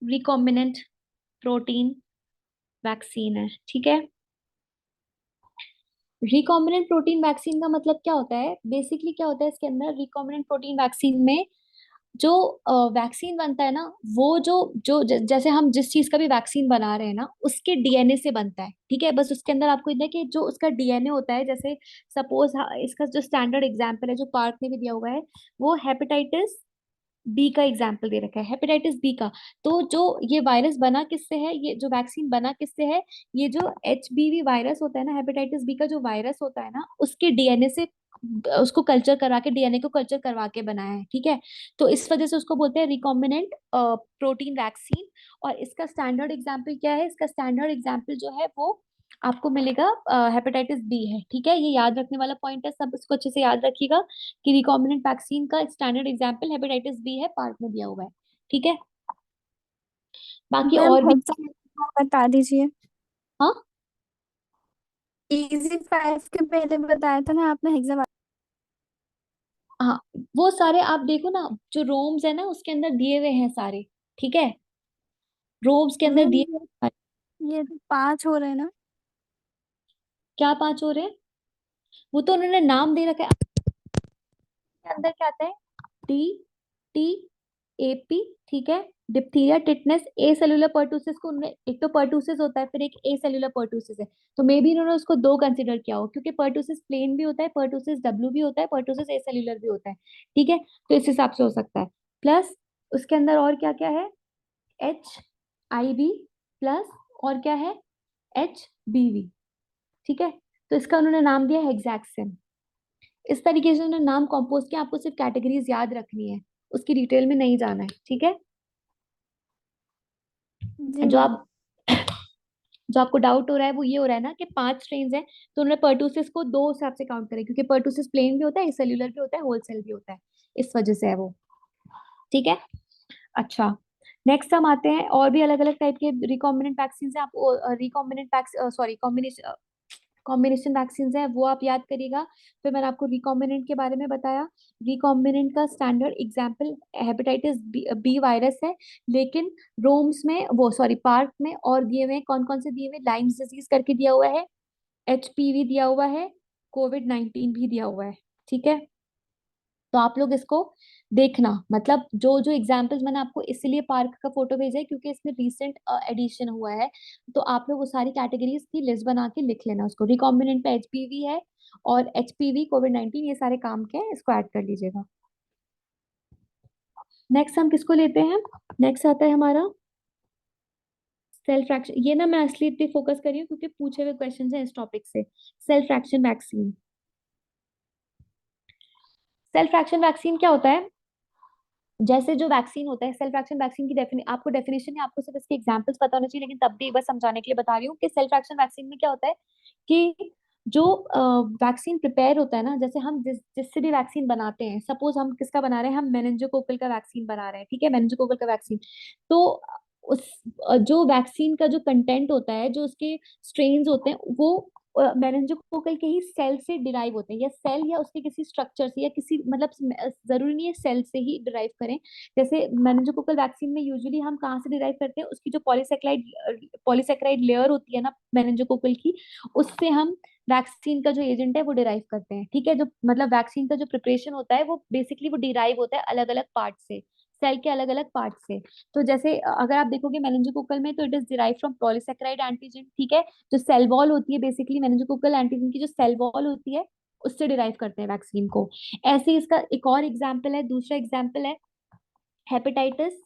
रिकॉम्बिनेंट प्रोटीन वैक्सीन है, ठीक है? रिकॉम्बिनेंट प्रोटीन वैक्सीन का मतलब क्या होता है? बेसिकली क्या होता है इसके अंदर, रिकॉम्बिनेंट प्रोटीन वैक्सीन में जो वैक्सीन बनता है ना, वो जो जो जैसे हम जिस चीज का भी वैक्सीन बना रहे हैं ना, उसके डीएनए से बनता है, ठीक है? बस उसके अंदर आपको इतना है कि जो उसका डीएनए होता है, जैसे सपोज इसका जो स्टैंडर्ड एग्जांपल है जो पार्थ ने भी दिया हुआ है, वो हेपेटाइटिस बी का एग्जाम्पल दे रखा है, हेपेटाइटिस बी का। तो जो ये वायरस बना किससे है, ये जो वैक्सीन बना किससे है? ये जो एचबीवी वायरस होता है ना, हेपेटाइटिस बी का जो वायरस होता है ना, उसके डीएनए से उसको कल्चर करा के, डीएनए को कल्चर करवा के बनाया है, ठीक है? तो इस वजह से उसको बोलते हैं रिकॉम्बिनेंट प्रोटीन वैक्सीन। और इसका स्टैंडर्ड एग्जाम्पल क्या है? इसका स्टैंडर्ड एग्जाम्पल जो है वो आपको मिलेगा हेपेटाइटिस बी है, ठीक है? ये याद रखने वाला पॉइंट है, सब इसको अच्छे से याद रखिएगा कि रिकॉम्बिनेंट वैक्सीन का स्टैंडर्ड एग्जाम्पल हेपेटाइटिस बी है, पार्ट में दिया हुआ है, ठीक है? बाकी मैम और भी। बता दीजिए। हाँ इजी 5 के पहले बताया था ना आपने एग्जाम। हाँ, वो सारे आप देखो ना, जो रोम्स है ना उसके अंदर दिए हुए हैं सारे, ठीक है? रोम्स के अंदर मैम दिए। ये तो 5 हो रहे हैं ना। क्या पांच हो रहे हैं? वो तो उन्होंने नाम दे रखा है। के अंदर क्या आता है? टी टी ए पी, ठीक है? डिप्थीरिया, टिटनेस, ए सेलुलर पर्टूसिस को उन्होंने, एक तो पर्टूसिस होता है, फिर एक ए सेलुलर पर्टूसिस है। तो मे बी इन्होंने उसको दो कंसिडर किया हो, क्योंकि पर्टूसिस प्लेन भी होता है, पर्टूसिस डब्ल्यू भी होता है, पर्टूसिस ए सेलुलर भी होता है, ठीक है? तो इस हिसाब से हो सकता है। प्लस उसके अंदर और क्या क्या है? एच आई बी प्लस, और क्या है? एच बी वी, ठीक है? तो इसका उन्होंने नाम दिया हेक्सैक्सिन। इस तरीके से उन्होंने नाम कंपोज किया। आपको सिर्फ कैटेगरीज याद रखनी है, उसकी डिटेल में नहीं जाना है, ठीक है? जी जो मैम। आप जो आपको डाउट हो रहा है वो ये हो रहा है ना कि पांच स्ट्रेन्स हैं, तो उन्होंने पर्टूसिस को दो हिसाब से काउंट करें, क्योंकि पर्टूसिस प्लेन भी होता है, सेल्यूलर भी होता है, होल सेल भी होता है, इस वजह से है वो, ठीक है? अच्छा, नेक्स्ट हम आते हैं, और भी अलग अलग टाइप के रिकॉम्बिनेंट वैक्सीन है। आपको रिकॉम्बिनेंट सॉरी कॉम्बिनेशन वैक्सीन है, वो आप याद करिएगा। फिर मैंने आपको रिकॉम्बिनेंट के बारे में बताया। रिकॉम्बिनेंट का standard example hepatitis B virus है, लेकिन रोम्स में वो सॉरी पार्क में और दिए हुए हैं, कौन कौन से दिए हुए, लाइम्स डिजीज करके दिया हुआ है, एचपीवी दिया हुआ है, कोविड-19 भी दिया हुआ है। ठीक है, तो आप लोग इसको देखना, मतलब जो जो एग्जाम्पल्स मैंने आपको इसलिए पार्क का फोटो भेजा है क्योंकि इसमें रिसेंट एडिशन हुआ है। तो आप लोग वो सारी कैटेगरीज की लिस्ट बना के लिख लेना उसको। रिकॉम्बिनेंट पे एचपीवी है और एचपीवी कोविड-19 ये सारे काम के हैं, इसको ऐड कर लीजिएगा। नेक्स्ट हम किसको लेते हैं, नेक्स्ट आता है हमारा सेल फ्रैक्शन। ये ना मैं असली इतनी फोकस कर रही हूँ क्योंकि पूछे हुए क्वेश्चन हैं इस टॉपिक से। Cell fraction vaccine, cell fraction vaccine क्या होता है? जैसे जो वैक्सीन होता है, सेल फ्रैक्शन वैक्सीन की आपको डेफिनेशन है, आपको सिर्फ इसके एग्जांपल्स पता होना चाहिए, लेकिन तब भी एक बार समझाने के लिए बता रही हूँ कि सेल फ्रैक्शन वैक्सीन में क्या होता है कि जो वैक्सीन प्रिपेयर होता है ना, जैसे हम जिससे भी वैक्सीन बनाते हैं, सपोज हम किसका बना रहे हैं, हम मेनिंजोकोकल का वैक्सीन बना रहे हैं, ठीक है, मेनिंजोकोकल का वैक्सीन। तो उस जो वैक्सीन का जो कंटेंट होता है, जो उसके स्ट्रेन्स होते हैं, वो मेनिंजोकोकल के ही सेल से डिराइव होते हैं, या सेल या उसके किसी स्ट्रक्चर से, या किसी मतलब जरूरी नहीं है सेल से ही डिराइव करें। जैसे मेनिंजोकोकल वैक्सीन में यूजुअली हम कहाँ से डिराइव करते हैं, उसकी जो पॉलीसेक्राइड लेयर होती है ना मेनिंजोकोकल की, उससे हम वैक्सीन का जो एजेंट है वो डिराइव करते हैं। ठीक है, जो मतलब वैक्सीन का जो प्रिपरेशन होता है वो बेसिकली वो डिराइव होता है अलग अलग पार्ट से, सेल के अलग अलग पार्ट से। तो जैसे अगर आप देखोगे मेनिंजोकोकल में, तो it is derive from polysaccharide antigen. ठीक है, जो सेल वॉल होती है, बेसिकली मेनिंजोकोकल एंटीजन की जो सेल वॉल होती है, उससे डिराइव करते हैं वैक्सीन को। ऐसे ही इसका एक और एग्जाम्पल है, दूसरा एग्जाम्पल है हेपेटाइटिस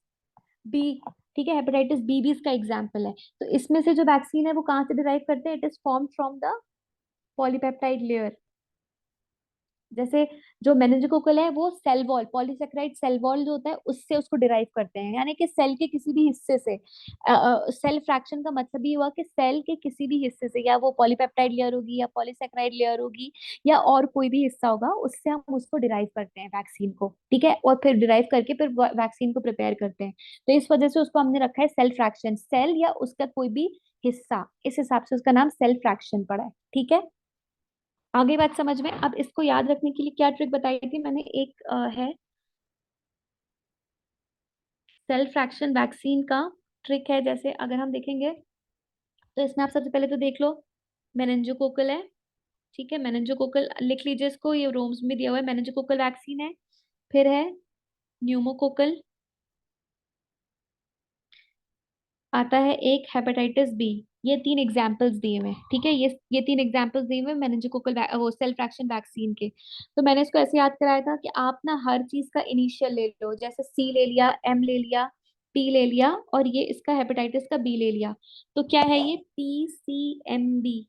बी। ठीक है, हेपेटाइटिस बी भी इसका एग्जाम्पल है। तो इसमें से जो वैक्सीन है वो कहाँ से डिराइव करते हैं, it is form from the polypeptide layer. जैसे जो मेनिंजोकोकल है वो cell wall, polysaccharide cell wall जो होता है उससे उसको डिराइव करते हैं, यानी कि सेल के किसी भी हिस्से से। सेल फ्रैक्शन का मतलब ये हुआ कि सेल के किसी भी हिस्से से, या वो पॉलीपेप्टाइड लेयर होगी, या पॉलीसेक्राइड लेयर होगी, या और कोई भी हिस्सा होगा, उससे हम उसको डिराइव करते हैं वैक्सीन को। ठीक है, और फिर डिराइव करके फिर वैक्सीन को प्रिपेयर करते हैं। तो इस वजह से उसको हमने रखा है सेल फ्रैक्शन, सेल या उसका कोई भी हिस्सा, इस हिसाब से उसका नाम सेल फ्रैक्शन पड़ा है। ठीक है, आगे बात समझ में। अब इसको याद रखने के लिए क्या ट्रिक बताई थी मैंने, एक है सेल फ्रैक्शन वैक्सीन का ट्रिक है। जैसे अगर हम देखेंगे तो इसमें आप सबसे पहले तो देख लो, मेनिंजोकोकल है। ठीक है, मेनिंजोकोकल लिख लीजिए इसको, ये रोम्स में दिया हुआ है, मेनिंजोकोकल वैक्सीन है। फिर है न्यूमोकोकल, आता है एक हेपेटाइटिस बी। ये तीन एग्जाम्पल्स दिए हुए हैं। ठीक है, ये तीन एग्जाम्पल्स दिए हुए हैं मेनिंजोकोकल वो सेल फ्रैक्शन वैक्सीन के। तो मैंने इसको ऐसे याद कराया था कि आप ना हर चीज का इनिशियल ले लो, जैसे सी ले लिया, एम ले लिया, टी ले लिया, और ये इसका हेपेटाइटिस का बी ले लिया। तो क्या है ये, पीसीएमबी।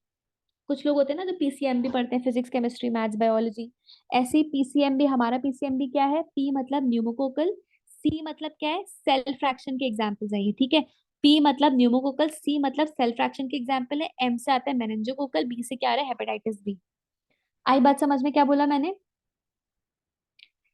कुछ लोग होते हैं ना जो पीसीएमबी पढ़ते हैं, फिजिक्स केमिस्ट्री मैथ्स बायोलॉजी। ऐसे ही पीसीएमबी, हमारा पीसीएमबी क्या है, पी मतलब न्यूमोकोकल, सी मतलब क्या है, सेल फ्रैक्शन के एग्जाम्पल्स है ये। ठीक है, पी मतलब न्यूमोकोकल, सी मतलब सेल फ्रैक्शन के एग्जाम्पल है, एम से आता है मेनिंजोकोकल, बी से क्या आ रहा है, हेपेटाइटिस बी। आई बात समझ में, क्या बोला मैंने?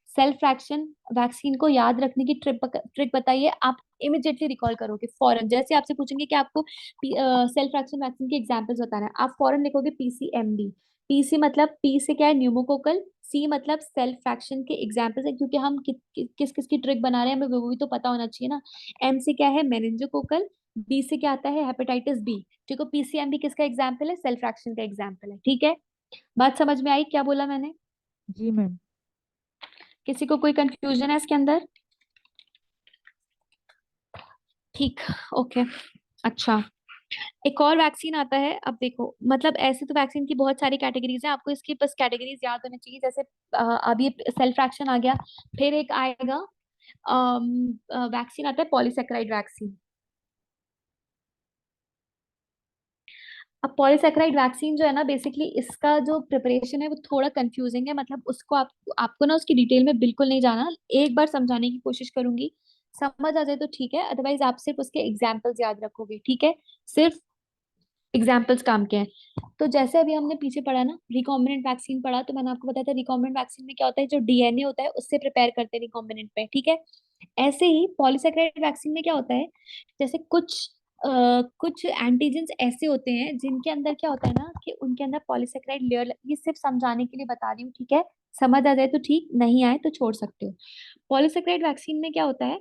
सेल फ्रैक्शन वैक्सीन को याद रखने की ट्रिक बताइए, आप इमिडिएटली रिकॉल करोगे फौरन। जैसे आपसे पूछेंगे कि आपको सेल फ्रैक्शन वैक्सीन के एग्जांपल्स बताना है, आप फौरन लिखोगे पीसीएमबी। पीसी मतलब पी से क्या है, न्यूमोकोकल, सी मतलब सेल फ्रैक्शन के एग्जांपल्स है, क्योंकि हम किस किस की ट्रिक बना रहे हैं हमें वो भी तो पता होना चाहिए ना। एम से क्या है, मेनिंजोकोकल, बी से क्या आता है, हेपेटाइटिस बी। ठीक है, पीसीएमबी किसका एग्जाम्पल है, सेल फ्रैक्शन का एग्जाम्पल है। ठीक है, बात समझ में आई क्या बोला मैंने? जी मैम। किसी को कोई कंफ्यूजन है इसके अंदर? ठीक, ओके, अच्छा। एक और वैक्सीन आता है, अब देखो मतलब ऐसे तो वैक्सीन की बहुत सारी कैटेगरीज है, आपको इसकी बस कैटेगरीज याद होनी चाहिए। जैसे अभी सेल फ्रैक्शन आ गया, फिर एक आएगा वैक्सीन आता है पॉलीसेक्राइड वैक्सीन। अब पॉलीसेक्राइड वैक्सीन जो है ना, बेसिकली इसका जो प्रिपरेशन है वो थोड़ा कंफ्यूजिंग है, मतलब उसको आपको ना उसकी डिटेल में बिल्कुल नहीं जाना, एक बार समझाने की कोशिश करूंगी, समझ आ जाए तो ठीक है, अदरवाइज आप सिर्फ उसके एग्जाम्पल्स याद रखोगे। ठीक है, सिर्फ एग्जाम्पल्स काम के हैं। तो जैसे अभी हमने पीछे पढ़ा ना, रिकॉम्बिनेंट वैक्सीन पढ़ा, तो मैंने आपको बताया था रिकॉम्बिनेंट वैक्सीन में क्या होता है, जो डीएनए होता है उससे प्रिपेयर करते हैं रिकॉम्बिनेंट पे। ठीक है, ऐसे ही पॉलीसेकेराइड वैक्सीन में क्या होता है, जैसे कुछ एंटीजेंस ऐसे होते हैं जिनके अंदर क्या होता है ना कि उनके अंदर पॉलीसेकेराइड लेयर, ये सिर्फ समझाने के लिए बता रही हूँ, ठीक है? समझ आ जाए तो ठीक, नहीं आए तो छोड़ सकते हो। पॉलीसेकेराइड वैक्सीन में क्या होता है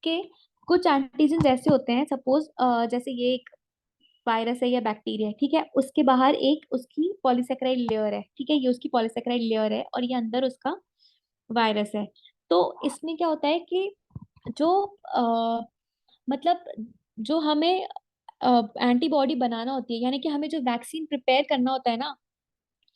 कि कुछ एंटीजन ऐसे होते हैं, सपोज जैसे ये एक वायरस है या बैक्टीरिया है, ठीक है, उसके बाहर एक उसकी पॉलीसेकेराइड लेयर है, ठीक है, ये उसकी पॉलीसेकेराइड लेयर है और ये अंदर उसका वायरस है। तो इसमें क्या होता है कि जो मतलब जो हमें एंटीबॉडी बनाना होती है, यानी कि हमें जो वैक्सीन प्रिपेयर करना होता है ना,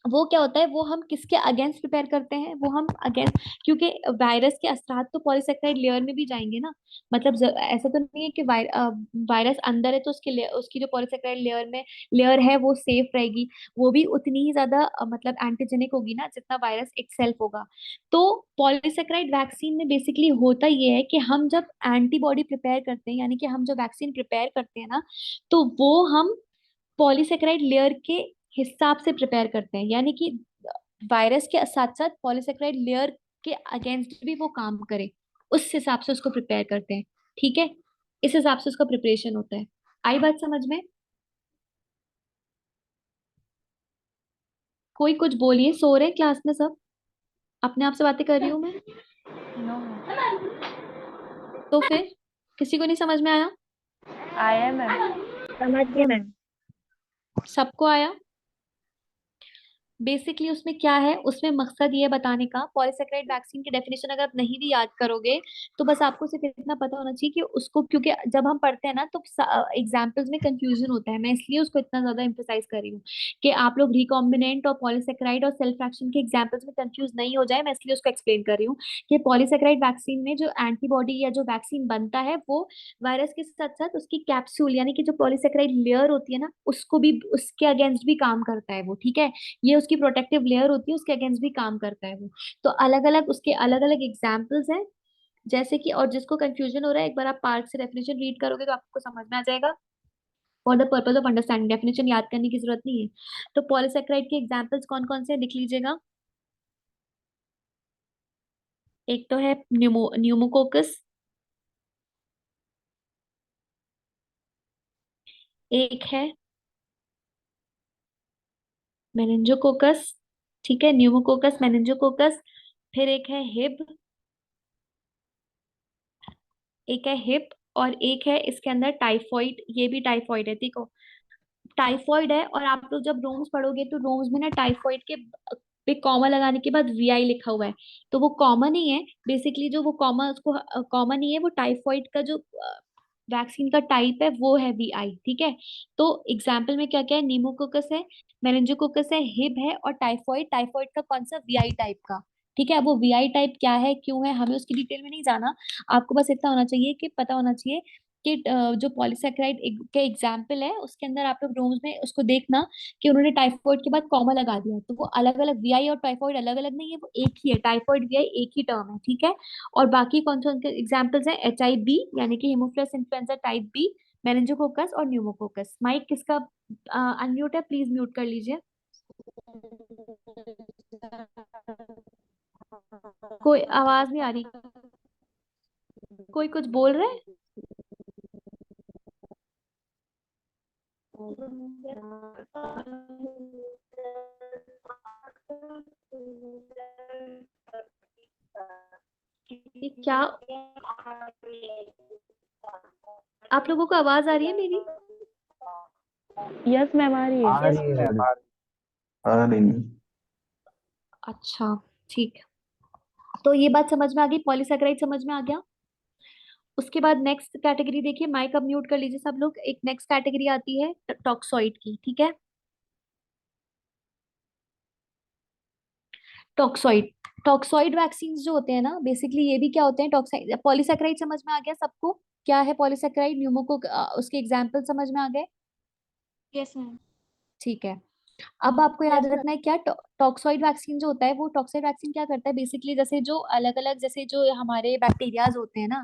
वो क्या होता है, वो हम किसके अगेंस्ट प्रिपेयर करते हैं, वो हम अगेंस्ट, क्योंकि वायरस के असरात तो पॉलीसेकेराइड लेयर में भी जाएंगे ना। मतलब ऐसा तो नहीं है कि वायरस अंदर है तो उसकी जो पॉलीसेकेराइड लेयर है वो सेफ रहेगी, वो भी उतनी ही ज्यादा मतलब एंटीजेनिक होगी ना जितना वायरस इटसेल्फ होगा। तो पॉलीसेकेराइड वैक्सीन में बेसिकली होता ये है कि हम जब एंटीबॉडी प्रिपेयर करते हैं, यानी कि हम जो वैक्सीन प्रिपेयर करते हैं ना, तो वो हम पॉलीसेकेराइड लेयर के हिसाब से प्रिपेयर करते हैं, यानी कि वायरस के साथ साथ पॉलीसेकेराइड लेयर के अगेंस्ट भी वो काम करे, उस हिसाब से उसको प्रिपेयर करते हैं, ठीक है? इस हिसाब से उसका प्रिपरेशन होता है। आई बात समझ में? कोई कुछ बोलिए, सो रहे हैं क्लास में सब? अपने आप से बातें कर रही हूँ मैं? तो फिर किसी को नहीं समझ में आया? आया मैम। समझ गए मैम। सबको आया? बेसिकली उसमें क्या है, उसमें मकसद ये है बताने का, पॉलीसेकेराइड वैक्सीन की डेफिनेशन अगर आप नहीं भी याद करोगे तो बस आपको सिर्फ इतना पता होना चाहिए कि उसको, क्योंकि जब हम पढ़ते हैं ना तो एग्जाम्पल्स में कंफ्यूजन होता है, मैं इसलिए उसको इतना ज्यादा एम्फोसाइज कर रही हूँ कि आप लोग रिकॉम्बिनेंट और पॉलीसेकेराइड और सेल्फ फ्रैक्शन के एग्जाम्पल्स में कंफ्यूज नहीं हो जाए, मैं इसलिए उसको एक्सप्लेन कर रही हूँ कि पॉलीसेकेराइड वैक्सीन में जो एंटीबॉडी या जो वैक्सीन बनता है वो वायरस के साथ साथ उसकी कैप्सूल, यानी कि जो पॉलीसेकेराइड लेयर होती है ना, उसको भी, उसके अगेंस्ट भी काम करता है वो, ठीक है? ये उसकी प्रोटेक्टिव लेयर होती है, उसके अगेंस्ट भी काम करता है वो। तो अलग अलग उसके अलग अलग एग्जाम्पल्स हैं, जैसे कि, और जिसको कंफ्यूजन हो रहा है एक बार आप पार्ट से डेफिनेशन रीड करोगे तो आपको समझ में आ जाएगा। For the purpose of understanding, definition याद करने की जरूरत नहीं है। तो पॉलीसेकेराइड के एग्जाम्पल्स कौन कौन से हैं, लिख लीजिएगा। एक तो है न्यूमोकोकस, एक है मेनिंजोकोकस, ठीक है, न्यूमोकोकस, मेनिंजोकोकस। फिर एक है हिब, एक है हिप, और एक है इसके अंदर टाइफॉइड, ये भी टाइफॉइड है, देखो टाइफॉइड है। और आप लोग जब रोम्स पढ़ोगे तो रोम्स में ना टाइफॉइड के पे कॉमा लगाने के बाद वीआई लिखा हुआ है, तो वो कॉमन ही है। बेसिकली जो वो कॉमा उसको कॉमन ही है, वो टाइफॉइड का जो वैक्सीन का टाइप है वो है वीआई, ठीक है? तो एग्जाम्पल में क्या क्या है, नीमोकोकस है, मेनिंजोकोकस है, हिब है, और टाइफॉइड, टाइफॉइड का कौन सा, वीआई टाइप का, ठीक है? अब वो वीआई टाइप क्या है, क्यों है, हमें उसकी डिटेल में नहीं जाना। आपको बस इतना होना चाहिए कि पता होना चाहिए कि जो पॉलीसेकेराइड के एग्जाम्पल है उसके अंदर आप लोग रोम्स में उसको देखना कि उन्होंने टाइफॉइड के बाद कॉमा लगा दिया, तो वो अलग अलग, वीआई और टाइफॉइड अलग अलग नहीं है, वो एक ही है, टाइफॉइड वीआई एक ही टर्म है, ठीक है? और बाकी कौन से उनके एग्जाम्पल्स हैं, HIV यानी कि हेमोफिलस इन्फ्लुएंजा टाइप बी, मेनिंजोकोकस और न्यूमोकोकस। माइक किसका अनम्यूट है, प्लीज म्यूट कर लीजिए। कोई आवाज नहीं आ रही, कोई कुछ बोल रहे हैं? ये क्या, आप लोगों को आवाज आ रही है मेरी? यस मैम, आ रही है। आ रही है आ रही है। अच्छा, ठीक। तो ये बात समझ में आ गई, पॉलीसेकेराइड समझ में आ गया। उसके बाद नेक्स्ट कैटेगरी देखिए, माइक अब म्यूट कर लीजिए सब लोग। एक नेक्स्ट कैटेगरी आती है टॉक्सॉइड की, ठीक है? टॉक्सॉइड, टॉक्सॉइड वैक्सीन जो होते हैं ना, बेसिकली ये भी क्या होते हैं, टॉक्साइड, पॉलीसेकेराइड समझ में आ गया सबको, क्या है पॉलीसेकेराइड, न्यूमोको, उसके एग्जाम्पल समझ में आ गए? Yes ma'am. ठीक है। अब आपको याद रखना है क्या, टॉक्सॉइड वैक्सीन जो होता है, वो टॉक्सॉइड वैक्सीन क्या करता है, बेसिकली जैसे जो अलग अलग, जैसे जो हमारे बैक्टीरियाज होते हैं ना,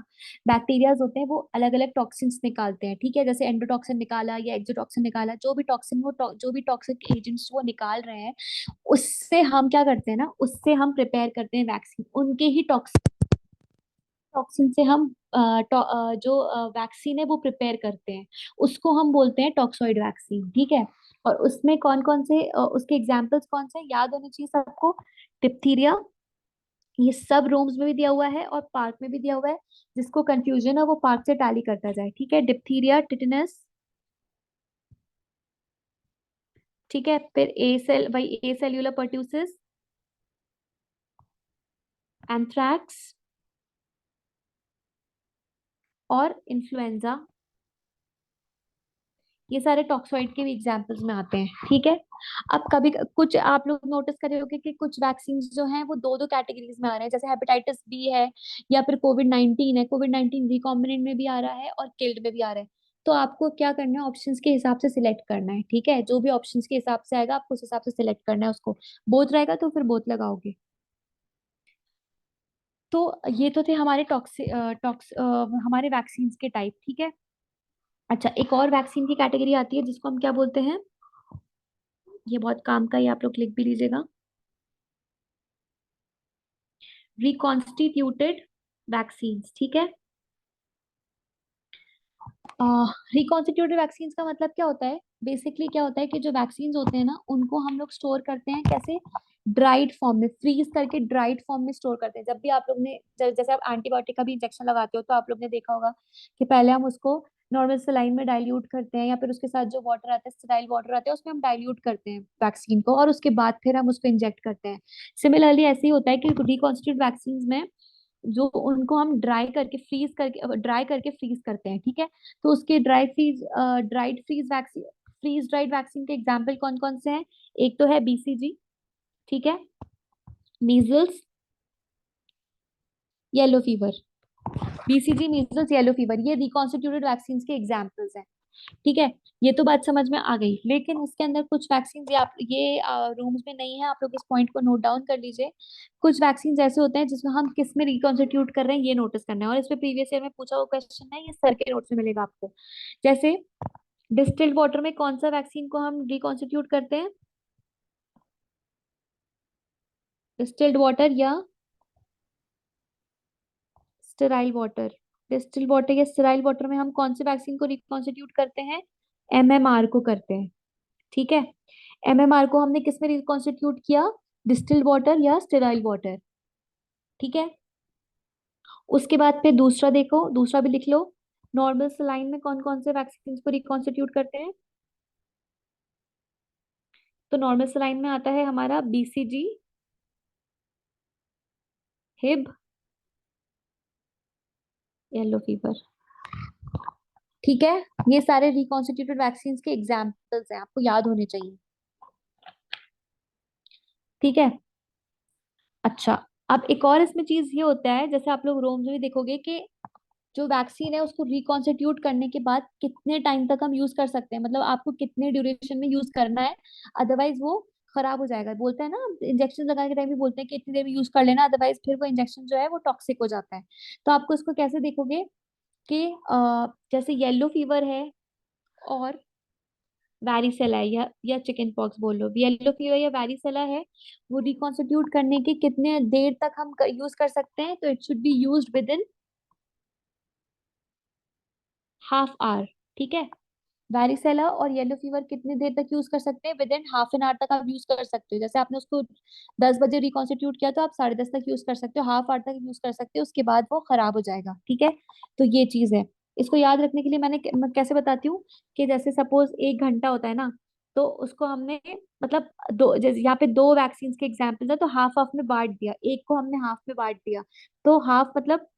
बैक्टीरियाज होते हैं वो अलग अलग टॉक्सिन्स निकालते हैं, ठीक है? जैसे एंडोटॉक्सिन निकाला या एक्सोटॉक्सिन निकाला, जो भी टॉक्सिन वो जो भी टॉक्सिक एजेंट्स वो निकाल रहे हैं, उससे हम क्या करते हैं ना, उससे हम प्रिपेयर करते हैं वैक्सीन, उनके ही टॉक्सिन टॉक्सिन से हम जो वैक्सीन है वो प्रिपेयर करते हैं, उसको हम बोलते हैं टॉक्सॉइड वैक्सीन, ठीक है। और उसमें कौन कौन से उसके एग्जाम्पल्स कौन से हैं, याद होने चाहिए सबको। डिप्थीरिया, ये सब रूम्स में भी दिया हुआ है और पार्क में भी दिया हुआ है, जिसको कंफ्यूजन है वो पार्क से टैली करता जाए, ठीक है। डिप्थीरिया, टिटनस, ठीक है। फिर ए सेल्यूलर पर्ट्यूसिस, एंथ्रैक्स और इन्फ्लुएंजा, ये सारे टॉक्सॉइड के भी एग्जाम्पल्स में आते हैं, ठीक है। अब कभी कुछ आप लोग नोटिस कर रहे होंगे कि कुछ वैक्सीन जो हैं वो दो दो कैटेगरीज में आ रहे हैं, जैसे हेपेटाइटिस बी है या फिर कोविड 19 है। कोविड 19 रिकॉम्बिनेंट में भी आ रहा है और किल्ड में भी आ रहा है। तो आपको क्या करना है, ऑप्शंस के हिसाब से सिलेक्ट करना है, ठीक है। जो भी ऑप्शंस के हिसाब से आएगा आपको उस हिसाब से सिलेक्ट करना है उसको। बोथ रहेगा तो फिर बोथ लगाओगे। तो ये तो थे हमारे हमारे वैक्सीन के टाइप, ठीक है। अच्छा, एक और वैक्सीन की कैटेगरी आती है जिसको हम क्या बोलते हैं, ये बहुत काम का, ये आप लोग लिख भी लीजिएगा। रिकॉन्स्टिट्यूटेड वैक्सीन, ठीक है। रिकॉन्स्टिट्यूटेड वैक्सीन का मतलब क्या होता है, बेसिकली क्या होता है कि जो वैक्सीन होते हैं ना उनको हम लोग स्टोर करते हैं कैसे, ड्राइड फॉर्म में, फ्रीज करके ड्राइड फॉर्म में स्टोर करते हैं। जब भी आप लोग ने जैसे आप एंटीबायोटिक का भी इंजेक्शन लगाते हो तो आप लोग ने देखा होगा कि पहले हम उसको नॉर्मल सलाइन में डाइल्यूट करते हैं, या फिर उसके साथ जो वाटर आता है, स्टेराइल वाटर आता है, उसमें हम डाइल्यूट करते हैं वैक्सीन को, और उसके बाद फिर हम उसको इंजेक्ट करते हैं। सिमिलरली ऐसे ही होता है कि रिकॉन्स्टिट्यूट वैक्सीन में जो उनको हम ड्राई करके फ्रीज करते हैं, ठीक है। तो उसके फ्रीज ड्राइड वैक्सीन के एग्जाम्पल कौन कौन से हैं, एक तो है बीसीजी, ठीक है, measles, yellow fever. BCG, measles, yellow fever, ये रिकॉन्स्टिट्यूटेड वैक्सीन के एग्जाम्पल्स हैं, ठीक है। ये तो बात समझ में आ गई, लेकिन इसके अंदर कुछ वैक्सीन ये रूम्स में नहीं है, आप लोग इस पॉइंट को नोट डाउन कर लीजिए। कुछ वैक्सीन ऐसे होते हैं जिसमें हम किस में रिकॉन्स्टिट्यूट कर रहे हैं ये नोटिस करना है, और इस पे प्रीवियस ईयर में पूछा हुआ क्वेश्चन है, ये सर के नोट्स में मिलेगा आपको। जैसे डिस्टिल्ड वाटर में कौन सा वैक्सीन को हम रिकॉन्स्टिट्यूट करते हैं, डिस्टिल्ड वाटर या स्टेराइल वाटर। डिस्टिल्ड वाटर या स्टेराइल वाटर में हम कौन से वैक्सीन को रिकॉन्स्टिट्यूट करते हैं, एमएमआर को करते हैं, ठीक है। एमएमआर को हमने किस में रिकॉन्स्टिट्यूट किया, डिस्टिल्ड वाटर या स्टेराइल वाटर, ठीक है। उसके बाद फिर दूसरा देखो, दूसरा भी लिख लो, नॉर्मल सलाइन में कौन कौन से वैक्सीन को रिकॉन्स्टिट्यूट करते हैं। तो नॉर्मल सलाइन में आता है हमारा बीसीजी, हिब, येलो फीवर, ठीक है। ये सारे रिकॉन्स्टिट्यूटेड वैक्सीन के एग्जाम्पल्स हैं, आपको याद होने चाहिए, ठीक है। अच्छा, अब एक और इसमें चीज ये होता है, जैसे आप लोग रोम्स में भी देखोगे कि जो वैक्सीन है उसको रिकॉन्स्टिट्यूट करने के बाद कितने टाइम तक हम यूज कर सकते हैं, मतलब आपको कितने ड्यूरेशन में यूज करना है, अदरवाइज वो खराब हो जाएगा। बोलते हैं ना, इंजेक्शन लगाने के टाइम भी बोलते हैं कि इतनी देर में यूज कर लेना, अदरवाइज फिर वो इंजेक्शन जो है वो टॉक्सिक हो जाता है। तो आपको इसको कैसे देखोगे कि जैसे येलो फीवर है और वैरिसेला है, या चिकन पॉक्स बोल लो, येलो फीवर या वैरिसेला है, वो रिकॉन्स्टिट्यूट करने के कितने देर तक हम यूज कर सकते हैं, तो it should be used with in half hour, ठीक है। वैरिसेला और येलो फीवर कितनी देर तक यूज कर सकते हैं, with in half an hour तक आप यूज कर सकते हो। जैसे आपने उसको 10 बजे रिकॉन्स्टिट्यूट किया तो आप 10:30 तक यूज कर सकते हो, हाफ आवर तक यूज कर सकते हो, उसके बाद वो खराब हो जाएगा, ठीक है। तो ये चीज है, इसको याद रखने के लिए मैं कैसे बताती हूँ कि जैसे सपोज 1 घंटा होता है ना, तो उसको हमने मतलब दो, जैसे यहाँ पे दो वैक्सीन के एग्जाम्पल है, तो हाफ हाफ में बांट दिया, एक को हमने हाफ में बांट दिया, तो हाफ मतलब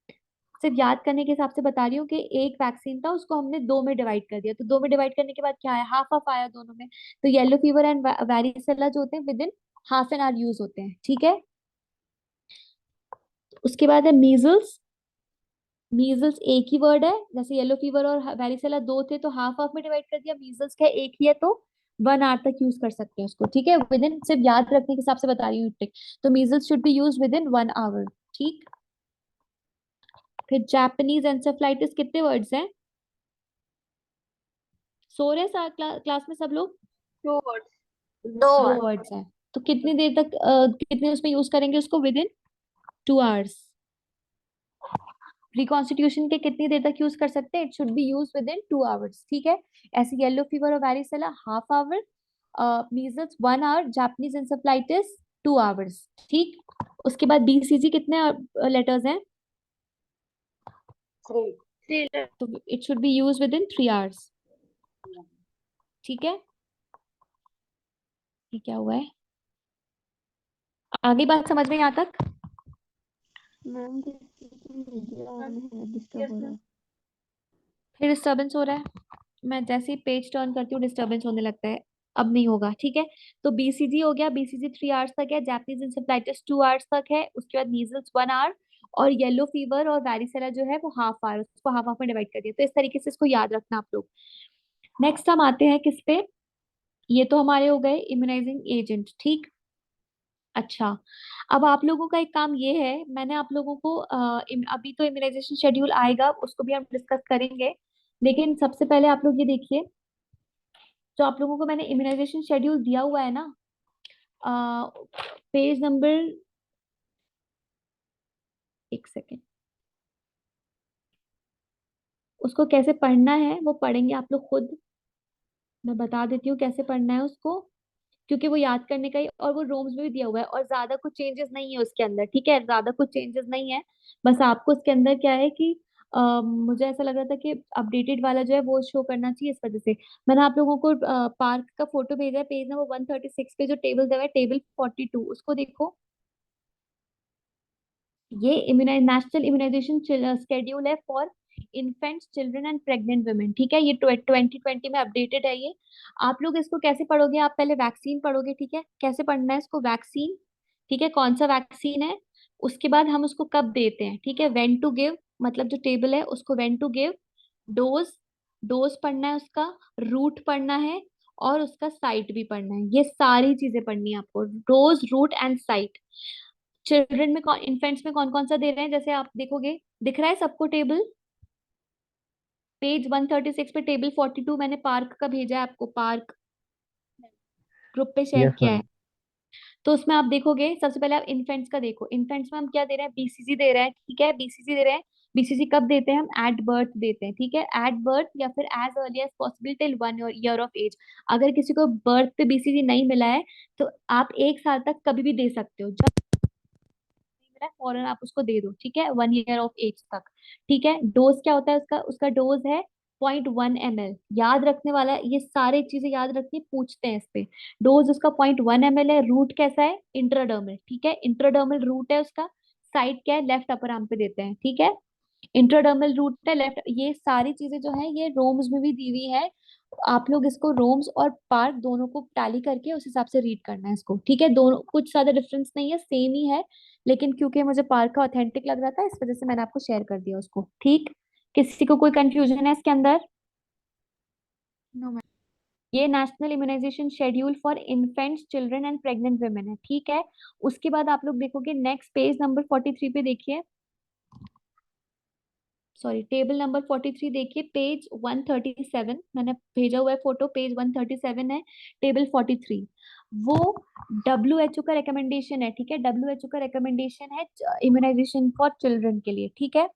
सिर्फ याद करने के हिसाब से बता रही हूँ कि एक वैक्सीन था उसको हमने दो में डिवाइड कर दिया, तो दो में डिवाइड करने के बाद क्या आया, हाफ हाफ आया दोनों में। तो येलो फीवर एंड वैरिसेला जो होते हैं with in half an hour use होते हैं, ठीक है। उसके बाद है मीजल्स। मीजल्स एक ही वर्ड है, जैसे येलो फीवर और वैरिसेला दो थे तो हाफ हाफ में डिवाइड कर दिया, मीजल्स का एक ही है तो 1 आवर तक यूज कर सकते हैं उसको, ठीक है। विद इन, सिर्फ याद रखने के हिसाब से बता रही हूँ ट्रिक। तो measles should be use within 1 hour, ठीक। फिर जापानीज एंसेफ्लाइटिस, कितने वर्ड्स हैं, सो रहे क्लास में सब लोग, 2 words. दो वर्ड्स हैं, तो कितनी देर तक कितने उसमें यूज करेंगे उसको, विद इन 2 आवर्स, रिकॉन्स्टिट्यूशन के कितनी देर तक यूज कर सकते हैं? It should be use within 2 hours, ठीक है। ऐसे येलो फीवर और varicella half hour, measles 1 hour, Japanese encephalitis 2 hours, ठीक। उसके बाद बीसीजी कितने लेटर्स हैं? 3। तो it should be use within 3 hours, ठीक है। ये क्या हुआ है? आगे बात समझ में यहाँ तक? मैम वीडियो ऑन है, डिस्टर्ब हो रहा है। फिर डिस्टर्बेंस हो रहा है, मैं जैसे ही पेज टर्न करती हूँ डिस्टर्बेंस होने लगता है। अब नहीं होगा, ठीक है। तो बीसीजी हो गया, बीसीजी 3 आवर्स तक है, जापानीज इंसेफ्लाइटिस 2 आवर्स तक है, उसके बाद मीजल्स 1 आवर, और येलो फीवर और वैरिसेला जो है वो हाफ आवर, उसको हाफ हाफ में डिवाइड कर दिया। तो इस तरीके से इसको याद रखना आप लोग। नेक्स्ट हम आते हैं किस पे? ये तो हमारे हो गए इम्यूनाइजिंग एजेंट, ठीक। अच्छा, अब आप लोगों का एक काम ये है, मैंने आप लोगों को अभी तो इम्यूनाइजेशन शेड्यूल आएगा, उसको भी हम डिस्कस करेंगे, लेकिन सबसे पहले आप लोग ये देखिए, जो आप लोगों को मैंने इम्यूनाइजेशन शेड्यूल दिया हुआ है ना, पेज नंबर, एक सेकेंड, उसको कैसे पढ़ना है वो पढ़ेंगे आप लोग खुद। मैं बता देती हूँ कैसे पढ़ना है उसको, क्योंकि वो याद करने का ही, और वो रोम्स में भी दिया हुआ है, और ज्यादा कुछ चेंजेस नहीं है उसके अंदर, ठीक है, ज्यादा कुछ चेंजेस नहीं है। बस आपको उसके अंदर क्या है कि मुझे ऐसा लग रहा था कि अपडेटेड वाला जो है वो शो करना चाहिए, इस वजह से मैंने आप लोगों को पार्क का फोटो भेजा है, पेज नंबर 136 पे जो टेबल दिया हुआ है, टेबल 42, उसको देखो। ये इम्यूनाइज नेशनल इम्यूनाइजेशन स्केड्यूल है for infants, children and pregnant women, ठीक है। ये 2020 में अपडेटेड है ये। आप लोग इसको कैसे पढ़ोगे? आप पहले वैक्सीन पढ़ोगे, ठीक है। कैसे पढ़ना है इसको? वैक्सीन, ठीक है, कौन सा वैक्सीन है, उसके बाद हम उसको कब देते हैं, ठीक है। व्हेन टू गिव, मतलब जो टेबल है उसको when to give, dose, dose पढ़ना है उसका, रूट पढ़ना है, और उसका साइट भी पढ़ना है। ये सारी चीजें पढ़नी है आपको, dose, route and site. Children में कौन, इन्फेंट्स में कौन कौन सा दे रहे हैं, जैसे आप देखोगे, दिख रहा है सबको टेबल? पेज 136 पे टेबल 42 मैंने पार्क का भेजा है आपको, पार्क ग्रुप पे शेयर यस किया है। मैम। तो उसमें आप देखोगे, सबसे पहले आप इन्फेंट्स का देखो। इन्फेंट्स में हम क्या दे रहे हैं? बीसीजी दे रहे हैं, ठीक है, बीसीजी दे रहे हैं। बीसीजी कब देते हैं? हम एट बर्थ देते हैं, ठीक है, एट बर्थ या फिर as early as possible till 1 year of age. अगर किसी को बर्थ पे बीसीजी नहीं मिला है तो आप 1 साल तक कभी भी दे सकते हो, जब मिला है फौरन आप उसको दे दो, ठीक है, 1 ईयर ऑफ एज तक, ठीक है। डोज क्या होता है उसका? उसका डोज है 0.1 ml, याद रखने वाला है, ये सारी चीजें याद रखनी, पूछते हैं इस पे। डोज उसका 0.1 ml है। रूट कैसा है? इंट्राडर्मल, ठीक है, इंट्राडर्मल रूट है उसका। साइड क्या है? लेफ्ट अपर आर्म पे देते हैं, ठीक है। इंट्राडर्मल रूट है लेफ्ट। ये सारी चीजें जो है ये रोम्स में भी दी हुई है, आप लोग इसको रोम्स और पार्क दोनों को टैली करके उस हिसाब से रीड करना है इसको, ठीक है। दोनों कुछ ज्यादा डिफरेंस नहीं है, सेम ही है, लेकिन क्योंकि मुझे पार्क का ऑथेंटिक लग रहा था इस वजह से मैंने आपको शेयर कर दिया उसको, ठीक। किसी को कोई कंफ्यूजन है इसके अंदर? No ma'am. ये national immunization schedule for infants, children and pregnant women है, ठीक है। उसके बाद आप लोग देखोगे नेक्स्ट पेज नंबर 43 पे देखिए, सॉरी टेबल नंबर 43 देखिए, पेज 137 मैंने भेजा हुआ है फोटो, पेज 137 है, टेबल 43। वो WHO का रिकमेंडेशन है, ठीक है, WHO का रिकमेंडेशन है इम्यूनाइजेशन फॉर चिल्ड्रन के लिए, ठीक है।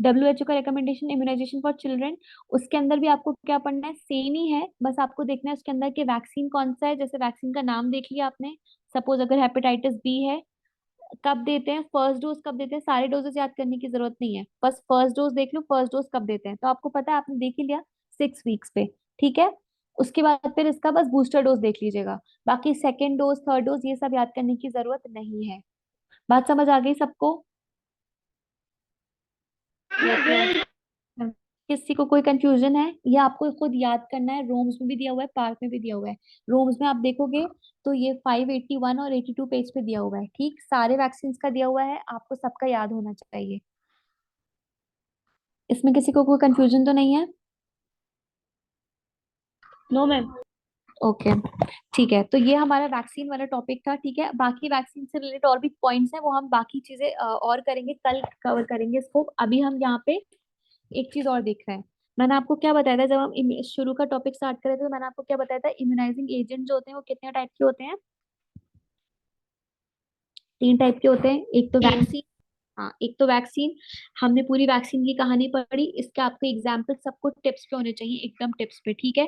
WHO का रिकमेंडेशन इम्यूनाइजेशन फॉर चिल्ड्रन, उसके अंदर भी आपको क्या पढ़ना है? सेम ही है, बस आपको देखना है उसके अंदर के वैक्सीन कौन सा है। जैसे वैक्सीन का नाम देख लिया आपने, सपोज अगर हेपेटाइटिस बी है, कब देते हैं, फर्स्ट डोज कब देते हैं, सारे डोजेस याद करने की जरूरत नहीं है, बस फर्स्ट डोज देख लो, फर्स्ट डोज कब देते हैं तो आपको पता है, आपने देख ही लिया 6 वीक्स पे, ठीक है। उसके बाद फिर इसका बस बूस्टर डोज देख लीजिएगा, बाकी सेकेंड डोज, थर्ड डोज ये सब याद करने की जरूरत नहीं है। बात समझ आ गई सबको? किसी को कोई कंफ्यूजन है? ये आपको खुद याद करना है, रोम्स में भी दिया हुआ है, पार्क में भी दिया हुआ है। रोम्स में आप देखोगे तो ये 581 और 82 पेज पे दिया हुआ है, ठीक, सारे वैक्सीन का दिया हुआ है, आपको सबका याद होना चाहिए। इसमें किसी को कोई कंफ्यूजन तो नहीं है? No ma'am. ओके, ठीक है, तो ये हमारा वैक्सीन वाला टॉपिक था, ठीक है। बाकी वैक्सीन से रिलेटेड और भी पॉइंट्स हैं, वो हम बाकी चीजें और करेंगे, कल कवर करेंगे इसको। अभी हम यहाँ पे एक चीज और देख रहे हैं। मैंने आपको क्या बताया था जब हम शुरू का टॉपिक स्टार्ट करे थे, तो मैंने आपको क्या बताया था, इम्यूनाइजिंग एजेंट जो होते हैं वो कितने टाइप के होते हैं? 3 टाइप के होते हैं। एक तो वैक्सीन, हाँ, एक तो वैक्सीन, हमने पूरी वैक्सीन की कहानी पढ़ी, इसके आपके एग्जाम्पल सबको टिप्स पे होने चाहिए, एकदम टिप्स पे, ठीक है।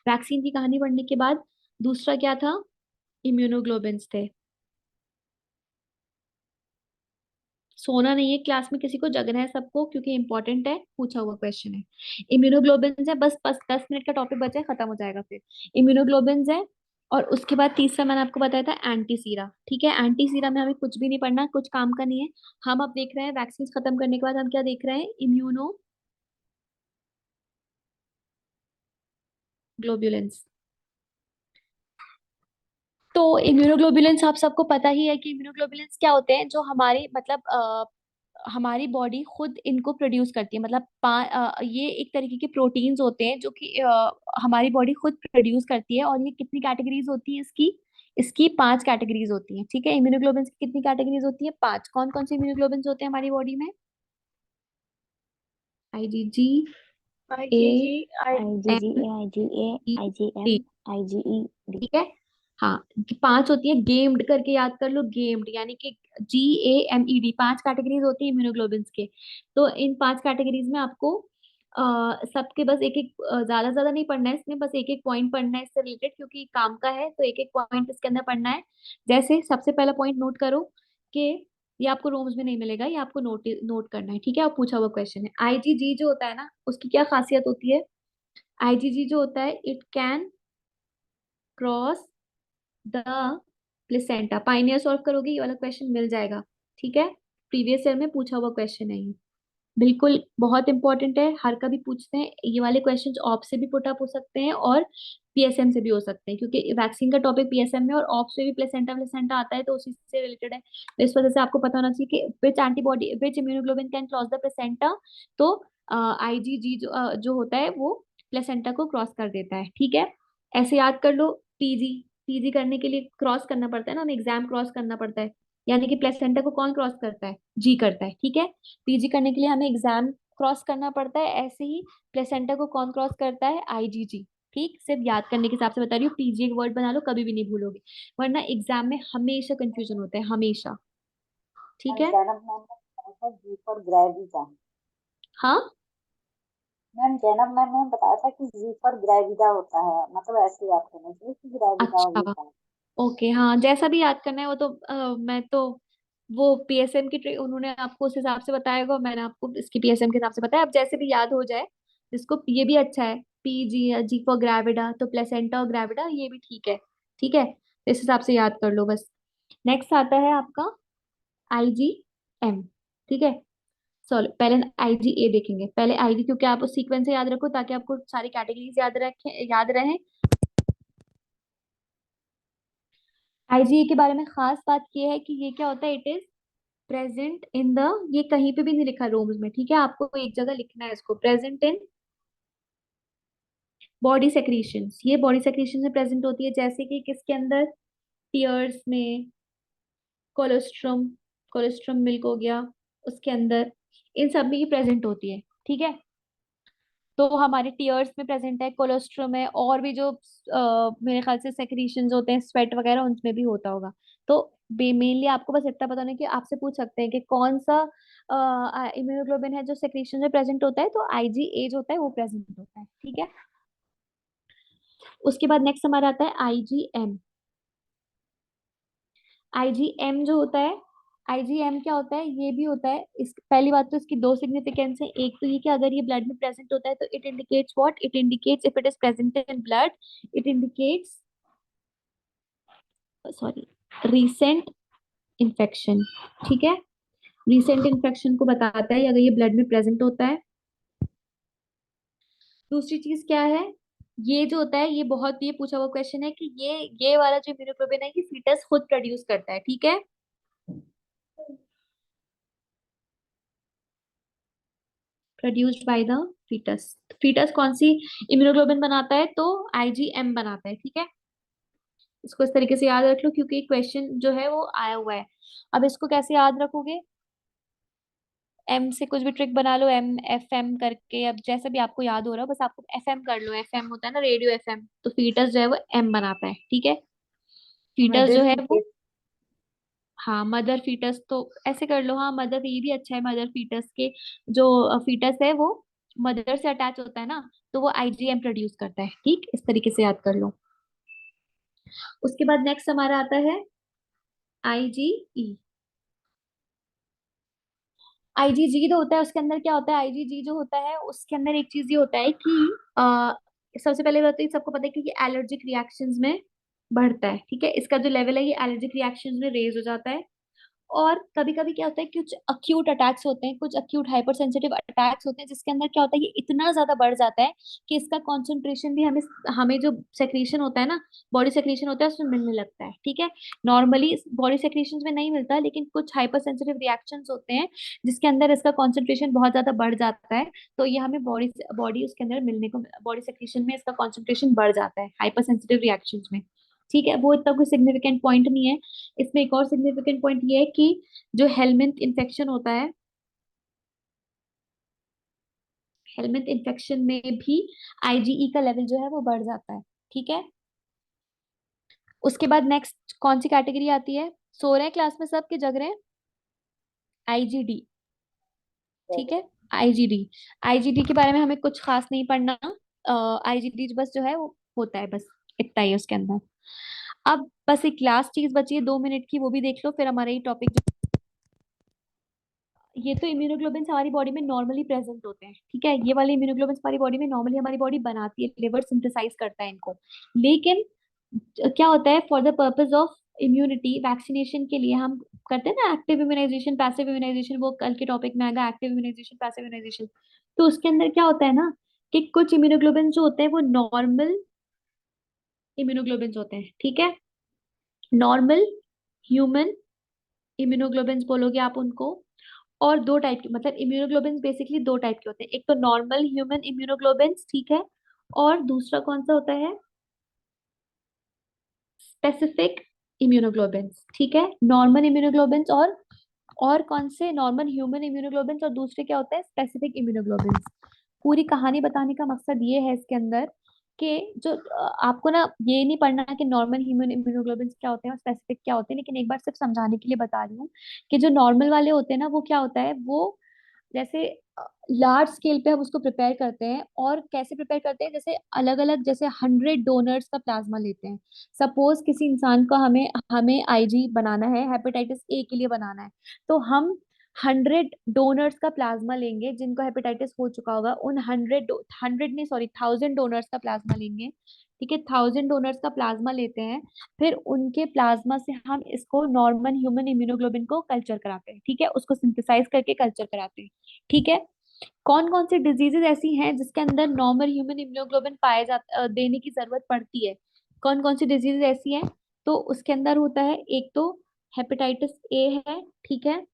वैक्सीन की कहानी पढ़ने के बाद दूसरा क्या था, इम्यूनोग्लोबिन्स थे। सोना नहीं है क्लास में, किसी को जगना है सबको, क्योंकि इंपॉर्टेंट है, पूछा हुआ क्वेश्चन है। इम्यूनोग्लोबिन्स है, बस बस 10 मिनट का टॉपिक बचा है, खत्म हो जाएगा फिर। इम्यूनोग्लोबिन्स है, और उसके बाद तीसरा मैंने आपको बताया था एंटीसीरा, ठीक है। एंटीसीरा में हमें कुछ भी नहीं पढ़ना, कुछ काम का नहीं है। हम अब देख रहे हैं वैक्सीन खत्म करने के बाद हम क्या देख रहे हैं, इम्यूनोग्लोबुलेंस। तो इम्यूनोग्लोबुलेंस आप सबको पता ही है कि इम्यूनोग्लोबुलेंस क्या होते हैं, जो हमारी मतलब हमारी बॉडी खुद इनको प्रोड्यूस करती है, मतलब ये एक तरीके के प्रोटीन्स होते हैं जो कि हमारी बॉडी खुद प्रोड्यूस करती है। और ये कितनी कैटेगरीज होती है इसकी, इसकी 5 कैटेगरीज होती हैं, ठीक है। इम्यूनोग्लोबिन्स की कितनी कैटेगरीज होती है, 5। कौन कौन से इम्यूनोग्लोबिन्स होते हैं हमारी बॉडी में, IgG, A, IgG, M, AIGA, E, IgM, D, IgE, D। ठीक है। हाँ, 5 होती है, गेम्ड करके याद कर लो, गेम्ड यानी कि GAMED, 5 कैटेगरीज होती है इम्यूनोग्लोबिन्स के। तो इन 5 कैटेगरीज में आपको सबके बस एक एक, ज्यादा ज्यादा नहीं पढ़ना है इसमें, बस एक एक पॉइंट पढ़ना है इससे रिलेटेड, क्योंकि काम का है, तो एक एक पॉइंट इसके अंदर पढ़ना है। जैसे सबसे पहला पॉइंट नोट करो कि ये आपको रोम्स में नहीं मिलेगा, ये आपको नोट नोट करना है, ठीक है। आप पूछा हुआ क्वेश्चन है। IgG जो होता है ना, उसकी क्या खासियत होती है, IgG जो होता है, it can cross the placenta. Pioneer solve करोगे, ये वाला क्वेश्चन मिल जाएगा, ठीक है। प्रीवियस ईयर में पूछा हुआ क्वेश्चन है ये, बिल्कुल बहुत इंपॉर्टेंट है, हर कभी पूछते हैं ये वाले क्वेश्चंस, ऑप से भी पुट अप हो सकते हैं और PSM से भी हो सकते हैं, क्योंकि वैक्सीन का टॉपिक PSM में और ऑप से भी प्लेसेंटा प्लेसेंटा आता है, तो उसी से रिलेटेड है। तो इस वजह से आपको पता होना चाहिए कि which antibody, which immunoglobin can cross the placenta. तो IgG जो होता है वो प्लेसेंटा को क्रॉस कर देता है, ठीक है। ऐसे याद कर लो। PG, PG करने के लिए क्रॉस करना पड़ता है ना, हमें एग्जाम क्रॉस करना पड़ता है, यानी कि प्लेसेंटा को कौन क्रॉस करता है, G करता है, ठीक है। PG करने के लिए हमें एग्जाम क्रॉस करना पड़ता है, ऐसे ही प्लेसेंटा को कौन क्रॉस करता है, IgG। ठीक, सिर्फ याद करने के हिसाब से बता रही हूँ, PG एक वर्ड बना लो, कभी भी नहीं भूलोगे, वरना एग्जाम में हमेशा कंफ्यूजन होता है, हमेशा, ठीक मैम है। जैनब मैम ने बताया था जी फॉर ग्रेविटा। हाँ, मैम जैनब मैम ने बताया था कि जी फॉर ग्रेविटा होता है, मतलब ऐसे याद करना चाहिए कि ग्रेविटा हो अच्छा, जाता है। ओके, हाँ, जैसा भी याद करना है वो तो मैं तो वो PSM की उन्होंने आपको उस हिसाब से बताया होगा, मैंने आपको इसकी PSM के हिसाब से बताया, अब जैसे भी याद हो जाए। जिसको ये भी अच्छा है, PG, G फॉर ग्रेविडा, तो प्लेसेंटा और ग्रेविडा ये भी ठीक है, ठीक है, इस हिसाब से याद कर लो बस। नेक्स्ट आता है आपका IgM, ठीक है। चलो पहले IgA देखेंगे, पहले IG, क्योंकि आप उस सीक्वेंस से याद रखो ताकि आपको सारी कैटेगरीज याद रखें, याद रहे। IgA के बारे में खास बात ये है कि ये क्या होता है, it is present in the, ये कहीं पे भी नहीं लिखा रोम्स में, ठीक है, आपको एक जगह लिखना है इसको, प्रेजेंट इन बॉडी सेक्रीशंस। ये बॉडी सेक्रीशन में प्रेजेंट होती है, जैसे कि किसके अंदर, टीयर्स में, कोलोस्ट्रम, कोलोस्ट्रम मिल्क हो गया उसके अंदर, इन सब में ये प्रेजेंट होती है, ठीक है। तो हमारे टीयर्स में प्रेजेंट है, कोलोस्ट्रम है, और भी जो मेरे ख्याल से सेक्रीशंस होते हैं, स्वेट वगैरह, उनमें भी होता होगा। तो मेनली आपको बस इतना पता होना है कि आपसे पूछ सकते हैं कि कौन सा इम्यूनोग्लोबिन है जो सेक्रीशन में प्रेजेंट होता है, तो IgA जो होता है वो प्रेजेंट होता है, ठीक है। उसके बाद नेक्स्ट हमारा आता है IgM। IgM जो होता है, IgM क्या होता है, ये भी होता है, इस पहली बात तो इसकी दो सिग्निफिकेंस है, एक तो ये कि अगर ये ब्लड में प्रेजेंट होता है तो it indicates what, it indicates if it is present in blood, it indicates, sorry, recent infection, ठीक है। रीसेंट इन्फेक्शन को बताता है अगर ये ब्लड में प्रेजेंट होता है। दूसरी चीज क्या है, ये जो होता है, ये बहुत ये पूछा हुआ क्वेश्चन है कि ये वाला जो इम्यूनोग्लोबिन है, ये फीटस खुद प्रोड्यूस करता है, ठीक है। Produced by the foetus. Foetus कौन सी इम्यूनोग्लोबिन बनाता है, तो IgM बनाता है, ठीक है। इसको इस तरीके से याद रख लो, क्योंकि क्वेश्चन जो है वो आया हुआ है। अब इसको कैसे याद रखोगे, M से कुछ भी ट्रिक बना लो, MFM करके, अब जैसा भी आपको याद हो रहा हो, बस आपको FM कर लो, FM होता है ना रेडियो FM, तो फीटस जो है वो M बनाता है, ठीक है। फीटस मिडिल जो है की वो, डेट हाँ मदर फीटस तो ऐसे कर लो, हाँ मदर, ये भी अच्छा है। मदर फीटस के जो फीटस है वो मदर से अटैच होता है ना, तो वो आईजीएम प्रोड्यूस करता है। ठीक, इस तरीके से याद कर लो। उसके बाद नेक्स्ट हमारा आता है आईजीई। आईजीजी जो होता है उसके अंदर क्या होता है, आईजीजी जो होता है उसके अंदर एक चीज ये होता है कि सबसे पहले बात तो ये सबको पता है कि एलर्जिक रिएक्शंस में बढ़ता है। ठीक है, इसका जो लेवल है ये एलर्जिक रिएक्शंस में रेज हो जाता है। और कभी कभी क्या होता है, कुछ अक्यूट अटैक्स होते हैं, कुछ अक्यूट हाइपर सेंसिटिव अटैक्स होते हैं, जिसके अंदर क्या होता है, ये इतना ज्यादा बढ़ जाता है कि इसका कॉन्सेंट्रेशन भी हमें हमें जो सेक्रीशन होता है ना, बॉडी सेक्रीशन होता है, उसमें मिलने लगता है। ठीक है, नॉर्मली बॉडी सेक्रीशन में नहीं मिलता, लेकिन कुछ हाइपर सेंसिटिव रिएक्शंस होते हैं जिसके अंदर इसका कॉन्सेंट्रेशन बहुत ज्यादा बढ़ जाता है, तो ये हमें बॉडी बॉडी उसके अंदर मिलने को, बॉडी सेक्रीशन में इसका कॉन्सेंट्रेशन बढ़ जाता है हाइपर सेंसिटिव रिएक्शंस में। ठीक है, वो इतना कोई सिग्निफिकेंट पॉइंट नहीं है। इसमें एक और सिग्निफिकेंट पॉइंट ये है कि जो हेलमिंथ इन्फेक्शन होता है, हेलमिंथ इन्फेक्शन में भी आईजीई का लेवल जो है वो बढ़ जाता है। ठीक है, उसके बाद नेक्स्ट कौन सी कैटेगरी आती है, सो रहे हैं क्लास में सब के जग रहे हैं, आईजीडी। ठीक है, आईजीडी, आईजीडी के बारे में हमें कुछ खास नहीं पढ़ना। आईजीडी बस जो है वो होता है, बस इतना ही है उसके अंदर। अब बस एक लास्ट चीज बची है 2 मिनट की, वो भी देख लो, फिर हमारा ये टॉपिक। ये तो इम्यूनोग्लोबिन हमारी बॉडी में नॉर्मली प्रेजेंट होते हैं। ठीक है, ये वाले इम्यूनोग्लोबिन हमारी बॉडी में नॉर्मली हमारी बॉडी बनाती है, लिवर सिंथेसाइज करता है इनको। लेकिन क्या होता है, for the purpose of immunity, vaccination के लिए हम करते हैं ना एक्टिव इम्यूनाइजेशन, पैसिव इम्यूनाइजेशन, वो कल के टॉपिक में आएगा, एक्टिव इम्यूनाइजेशन, पैसिव इम्यूनाइजेशन। तो उसके अंदर क्या होता है ना, कि कुछ इम्यूनोग्लोबिन जो होते हैं वो नॉर्मल इम्यूनोग्लोबिन होते हैं। ठीक है, नॉर्मल ह्यूमन इम्यूनोग्लोबिन बोलोगे आप उनको। और दो टाइप के, मतलब इम्यूनोग्लोबिन बेसिकली दो टाइप के होते हैं, एक तो नॉर्मल ह्यूमन इम्यूनोग्लोबिन, ठीक है, और दूसरा कौन सा होता है, स्पेसिफिक इम्यूनोग्लोबिन। ठीक है, नॉर्मल इम्यूनोग्लोबिन और कौन से, नॉर्मल ह्यूमन इम्यूनोग्लोबिन, और दूसरे क्या होता है, स्पेसिफिक इम्यूनोग्लोबिन। पूरी कहानी बताने का मकसद ये है इसके अंदर कि जो आपको ना ये नहीं पढ़ना कि नॉर्मल ह्यूमन इम्यूनोग्लोबिन क्या होते हैं और स्पेसिफिक क्या होते हैं, लेकिन एक बार सिर्फ समझाने के लिए बता रही हूँ कि जो नॉर्मल वाले होते हैं ना, वो क्या होता है, वो जैसे लार्ज स्केल पे हम उसको प्रिपेयर करते हैं। और कैसे प्रिपेयर करते हैं, जैसे अलग अलग, जैसे 100 डोनर्स का प्लाज्मा लेते हैं। सपोज किसी इंसान को हमें हमें आईजी बनाना है, हेपेटाइटिस ए के लिए बनाना है, तो हम 100 डोनर्स का प्लाज्मा लेंगे जिनको हेपेटाइटिस हो चुका होगा, उन 100 नहीं सॉरी 1000 डोनर्स का प्लाज्मा लेंगे। ठीक है, 1000 डोनर्स का प्लाज्मा लेते हैं, फिर उनके प्लाज्मा से हम इसको नॉर्मल ह्यूमन इम्यूनोग्लोबिन को कल्चर कराते हैं। ठीक है, उसको सिंथेसाइज करके कल्चर कराते हैं। ठीक है, कौन कौन सी डिजीजेस ऐसी हैं जिसके अंदर नॉर्मल ह्यूमन इम्यूनोग्लोबिन पाए जाता देने की जरूरत पड़ती है, कौन कौन सी डिजीजेस ऐसी हैं, तो उसके अंदर होता है, एक तो हेपेटाइटिस ए है, ठीक है,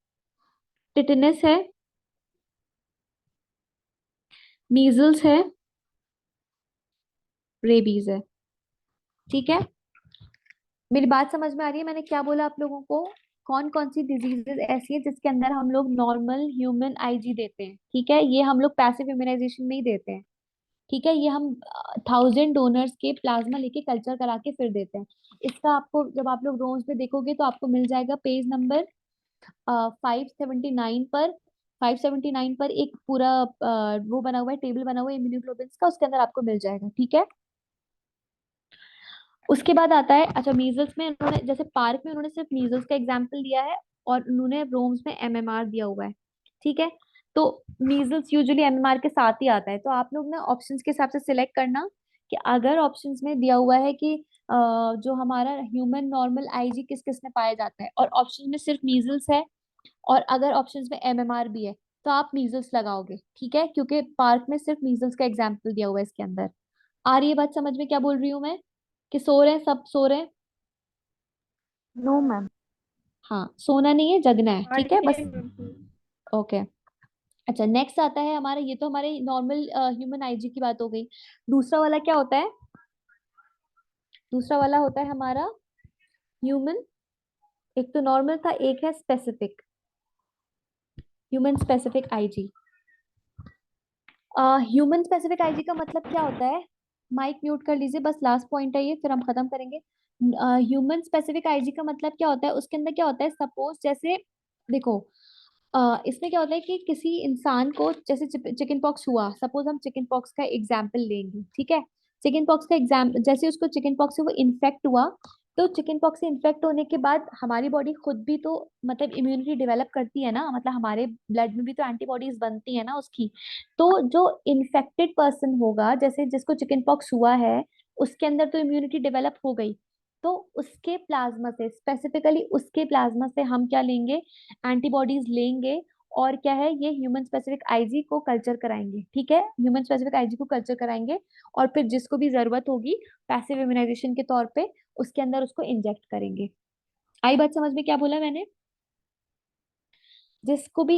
टिटेनस है, मीजल्स है, रेबीज है। ठीक है, मेरी बात समझ में आ रही है मैंने क्या बोला आप लोगों को, कौन कौन सी डिजीजेस ऐसी है जिसके अंदर हम लोग नॉर्मल ह्यूमन आईजी देते हैं। ठीक है, ये हम लोग पैसिव इम्यूनाइजेशन में ही देते हैं। ठीक है, ये हम 1000 डोनर्स के प्लाज्मा लेके कल्चर करा के फिर देते हैं। इसका आपको जब आप लोग रोज में देखोगे तो आपको मिल जाएगा पेज नंबर 579 पर। 579 पर एक पूरा वो बना हुआ है, टेबल बना हुआ है इम्यूनोग्लोबिन का, उसके अंदर आपको मिल जाएगा। ठीक है, उसके बाद आता है, अच्छा मीजल्स में उन्होंने, जैसे पार्क में उन्होंने सिर्फ मीजल्स का एग्जाम्पल दिया है और उन्होंने रोम्स में एमएमआर दिया हुआ है। ठीक है, तो मीजल्स यूजुअली एमएमआर के साथ ही आता है, तो आप लोग ना ऑप्शंस के हिसाब से सिलेक्ट करना कि अगर ऑप्शंस में दिया हुआ है कि जो हमारा ह्यूमन नॉर्मल आईजी किस किस में पाया जाता है, और ऑप्शन में सिर्फ मीजल्स है, और अगर ऑप्शंस में एमएमआर भी है, तो आप मीजल्स लगाओगे। ठीक है, क्योंकि पार्क में सिर्फ मीजल्स का एग्जाम्पल दिया हुआ है इसके अंदर। आ रही है बात समझ में क्या बोल रही हूँ मैं, कि सो रहे हैं, सब सो रहे हैं। No ma'am. हाँ, सोना नहीं है, जगना है। ठीक है, बस ओके। अच्छा, नेक्स्ट आता है हमारा, ये तो हमारे नॉर्मल ह्यूमन आईजी की बात हो गई। दूसरा वाला क्या होता है, दूसरा वाला होता है हमारा ह्यूमन, एक तो नॉर्मल था, एक है specific, human specific IG. Human specific IG का मतलब क्या होता है, माइक म्यूट कर लीजिए, बस लास्ट पॉइंट है ये, फिर हम खत्म करेंगे। ह्यूमन स्पेसिफिक आईजी का मतलब क्या होता है, उसके अंदर क्या होता है, सपोज जैसे देखो इसमें क्या होता है कि किसी इंसान को जैसे चिकन पॉक्स हुआ, सपोज हम चिकन पॉक्स का एग्जाम्पल लेंगे, ठीक है। चिकन पॉक्स का एग्जाम जैसे उसको चिकन पॉक्स से वो इन्फेक्ट हुआ, तो चिकन पॉक्स से इन्फेक्ट होने के बाद हमारी बॉडी खुद भी तो मतलब इम्यूनिटी डेवलप करती है ना, मतलब हमारे ब्लड में भी तो एंटीबॉडीज बनती है ना उसकी। तो जो इन्फेक्टेड पर्सन होगा, जैसे जिसको चिकन पॉक्स हुआ है, उसके अंदर तो इम्यूनिटी डेवलप हो गई, तो उसके प्लाज्मा से, स्पेसिफिकली उसके प्लाज्मा से हम क्या लेंगे, एंटीबॉडीज लेंगे, और क्या है, ये ह्यूमन स्पेसिफिक आईजी को कल्चर कराएंगे, ठीक है, ह्यूमन स्पेसिफिक आईजी को कल्चर कराएंगे, और फिर जिसको भी जरूरत होगी पैसिव इम्यूनाइजेशन के तौर पे उसके अंदर उसको इंजेक्ट करेंगे। आई बात समझ में, क्या बोला मैंने? जिसको भी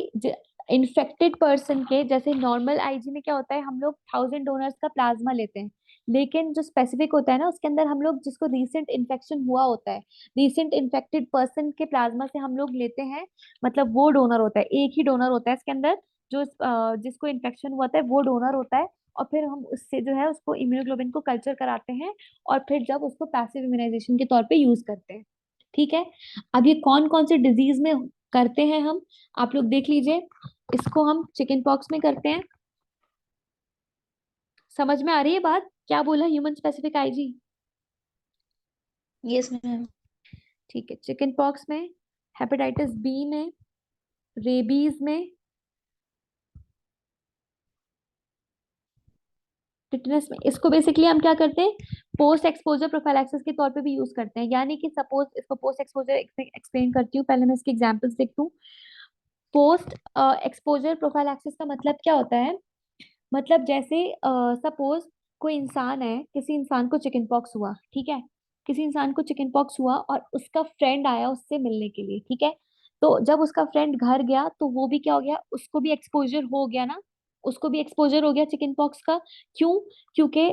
इन्फेक्टेड पर्सन के, जैसे नॉर्मल आईजी में क्या होता है, हम लोग 1000 डोनर्स का प्लाज्मा लेते हैं, लेकिन जो स्पेसिफिक होता है ना, उसके अंदर हम लोग जिसको रीसेंट इन्फेक्शन हुआ होता है, रीसेंट इन्फेक्टेड पर्सन के प्लाज्मा से हम लोग लेते हैं, मतलब वो डोनर होता है, एक ही डोनर होता है इसके अंदर, जो जिसको इन्फेक्शन हुआ था वो डोनर होता है, और फिर हम उससे जो है उसको इम्यूनोग्लोबिन को कल्चर कराते हैं, और फिर जब उसको पैसिव इम्यूनाइजेशन के तौर पे यूज करते हैं, ठीक है। अब ये कौन कौन से डिजीज में करते हैं हम, आप लोग देख लीजिए, इसको हम चिकन पॉक्स में करते हैं। समझ में आ रही है बात, क्या बोला human specific IG? Yes ma'am. ठीक है, चिकन पॉक्स में, हेपेटाइटिस बी में, रेबीज में, टिटनेस में। इसको बेसिकली हम क्या करते हैं, पोस्ट एक्सपोजर प्रोफाइलैक्सिस के तौर पे भी यूज करते हैं, यानी कि सपोज इसको पोस्ट एक्सपोजर एक्सप्लेन करती हूँ, पहले मैं इसके एग्जांपल्स देखती हूँ। पोस्ट एक्सपोजर प्रोफाइलैक्सिस का मतलब क्या होता है, मतलब जैसे सपोज कोई इंसान है, किसी इंसान को चिकन पॉक्स हुआ, ठीक है, किसी इंसान को चिकन पॉक्स हुआ और उसका फ्रेंड आया उससे मिलने के लिए, ठीक है, तो जब उसका फ्रेंड घर गया तो वो भी क्या हो गया, उसको भी एक्सपोजर हो गया ना, उसको भी एक्सपोजर हो गया चिकन पॉक्स का। क्यों? क्योंकि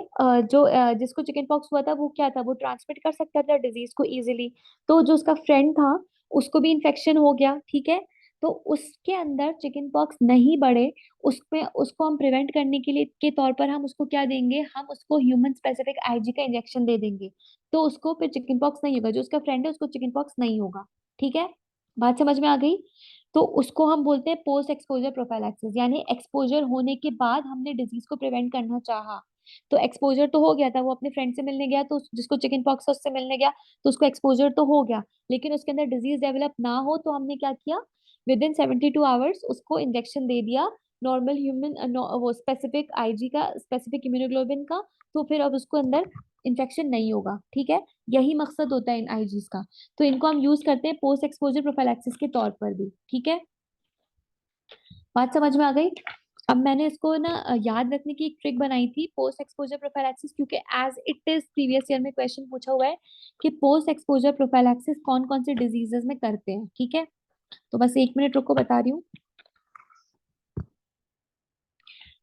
जिसको चिकन पॉक्स हुआ था वो क्या था, वो ट्रांसमिट कर सकता था डिजीज को इजीली, तो जो उसका फ्रेंड था उसको भी इन्फेक्शन हो गया, ठीक है, तो उसके अंदर चिकन पॉक्स नहीं बढ़े, उसमें उसको हम प्रिवेंट करने के लिए के तौर पर हम उसको क्या देंगे, हम उसको ह्यूमन स्पेसिफिक आईजी का इंजेक्शन दे देंगे, तो उसको फिर चिकन पॉक्स नहीं होगा, जो उसका फ्रेंड है उसको चिकन पॉक्स नहीं होगा, ठीक है, बात समझ में आ गई? तो उसको हम बोलते हैं पोस्ट एक्सपोजर प्रोफाइलैक्सिस, यानी एक्सपोजर होने के बाद हमने डिजीज को प्रिवेंट करना चाहा, तो एक्सपोजर तो हो गया था, वो अपने फ्रेंड से मिलने गया, तो जिसको चिकन पॉक्स है उससे मिलने गया, तो उसको एक्सपोजर तो हो गया, लेकिन उसके अंदर डिजीज डेवलप ना हो, तो हमने क्या किया, विद इन 72 आवर्स उसको इंजेक्शन दे दिया, नॉर्मल ह्यूमन वो स्पेसिफिक आईजी का, स्पेसिफिक इम्यूनोग्लोबिन का, तो फिर अब उसको अंदर इन्फेक्शन नहीं होगा, ठीक है। यही मकसद होता है इन आईजीज का, तो इनको हम यूज करते हैं पोस्ट एक्सपोजर प्रोफाइलैक्सिस के तौर पर भी, ठीक है, बात समझ में आ गई? अब मैंने इसको ना याद रखने की एक ट्रिक बनाई थी, पोस्ट एक्सपोजर प्रोफाइलैक्सिस, क्योंकि as it is previous year में क्वेश्चन पूछा हुआ है कि पोस्ट एक्सपोजर प्रोफाइलैक्सिस कौन कौन से डिजीजेस में करते हैं, ठीक है, तो बस 1 मिनट रुको, बता रही हूँ।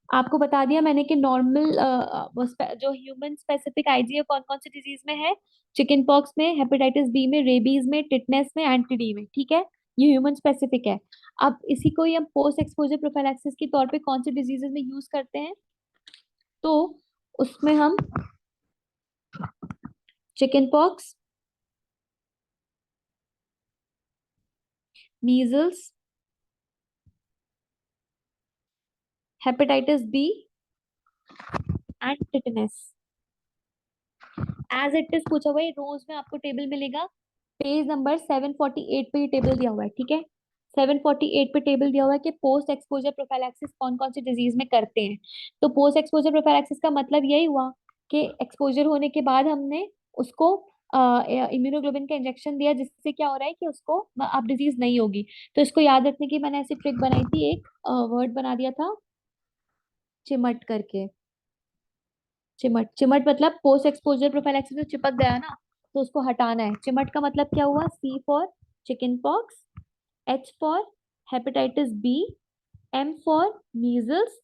आपको बता दिया मैंने कि नॉर्मल जो ह्यूमन स्पेसिफिक आईजी है कौन कौन सी डिजीज में है, चिकन पॉक्स में, हेपेटाइटिस बी में, रेबीज में, टिटनेस में, एंटीडी में, ठीक है, ये ह्यूमन स्पेसिफिक है। अब इसी को ही हम पोस्ट एक्सपोजर प्रोफाइलैक्सिस के तौर पे कौन से डिजीजेस में यूज करते हैं, तो उसमें हम chicken pox, measles, hepatitis B and tetanus, as it is पूछा हुआ है, रोज में आपको टेबल मिलेगा, पेज नंबर 748 पे ये टेबल दिया हुआ है, ठीक है, 748 पे टेबल दिया हुआ है कि पोस्ट एक्सपोजर प्रोफाइलैक्सिस कौन कौन सी डिजीज में करते हैं। तो पोस्ट एक्सपोजर प्रोफाइलैक्सिस का मतलब यही हुआ कि एक्सपोजर होने के बाद हमने उसको इम्यूनोग्लोबिन का इंजेक्शन दिया, जिससे क्या हो रहा है कि उसको अब डिजीज नहीं होगी। तो इसको याद रखने की मैंने ऐसी ट्रिक बनाई थी, एक वर्ड बना दिया था चिमट करके, चिमट, चिमट मतलब पोस्ट एक्सपोजर प्रोफाइलैक्सिस में चिपक गया ना, तो उसको हटाना है। चिमट का मतलब क्या हुआ, C for chicken pox, H for hepatitis B, M for measles,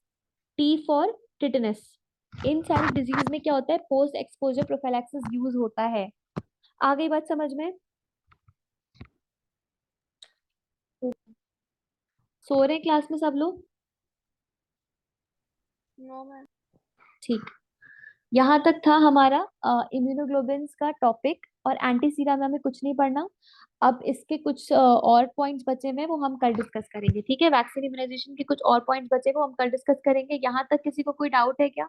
T for tetanus. इन सारी डिजीज में क्या होता है, पोस्ट एक्सपोजर प्रोफाइलैक्सिस यूज होता है। आ गई बात समझ में? सो रहे हैं क्लास में सब लोग? No ma'am. ठीक, यहाँ तक था हमारा इम्यूनोग्लोबिन्स का टॉपिक, और एंटी सीरा में हमें कुछ नहीं पढ़ना। अब इसके कुछ और पॉइंट्स बचे हुए हैं, वो हम कल डिस्कस करेंगे, ठीक है। वैक्सीन इम्यूनाइजेशन के कुछ और पॉइंट्स बचे हैं, वो हम कल डिस्कस करेंगे। यहाँ तक किसी को कोई डाउट है क्या?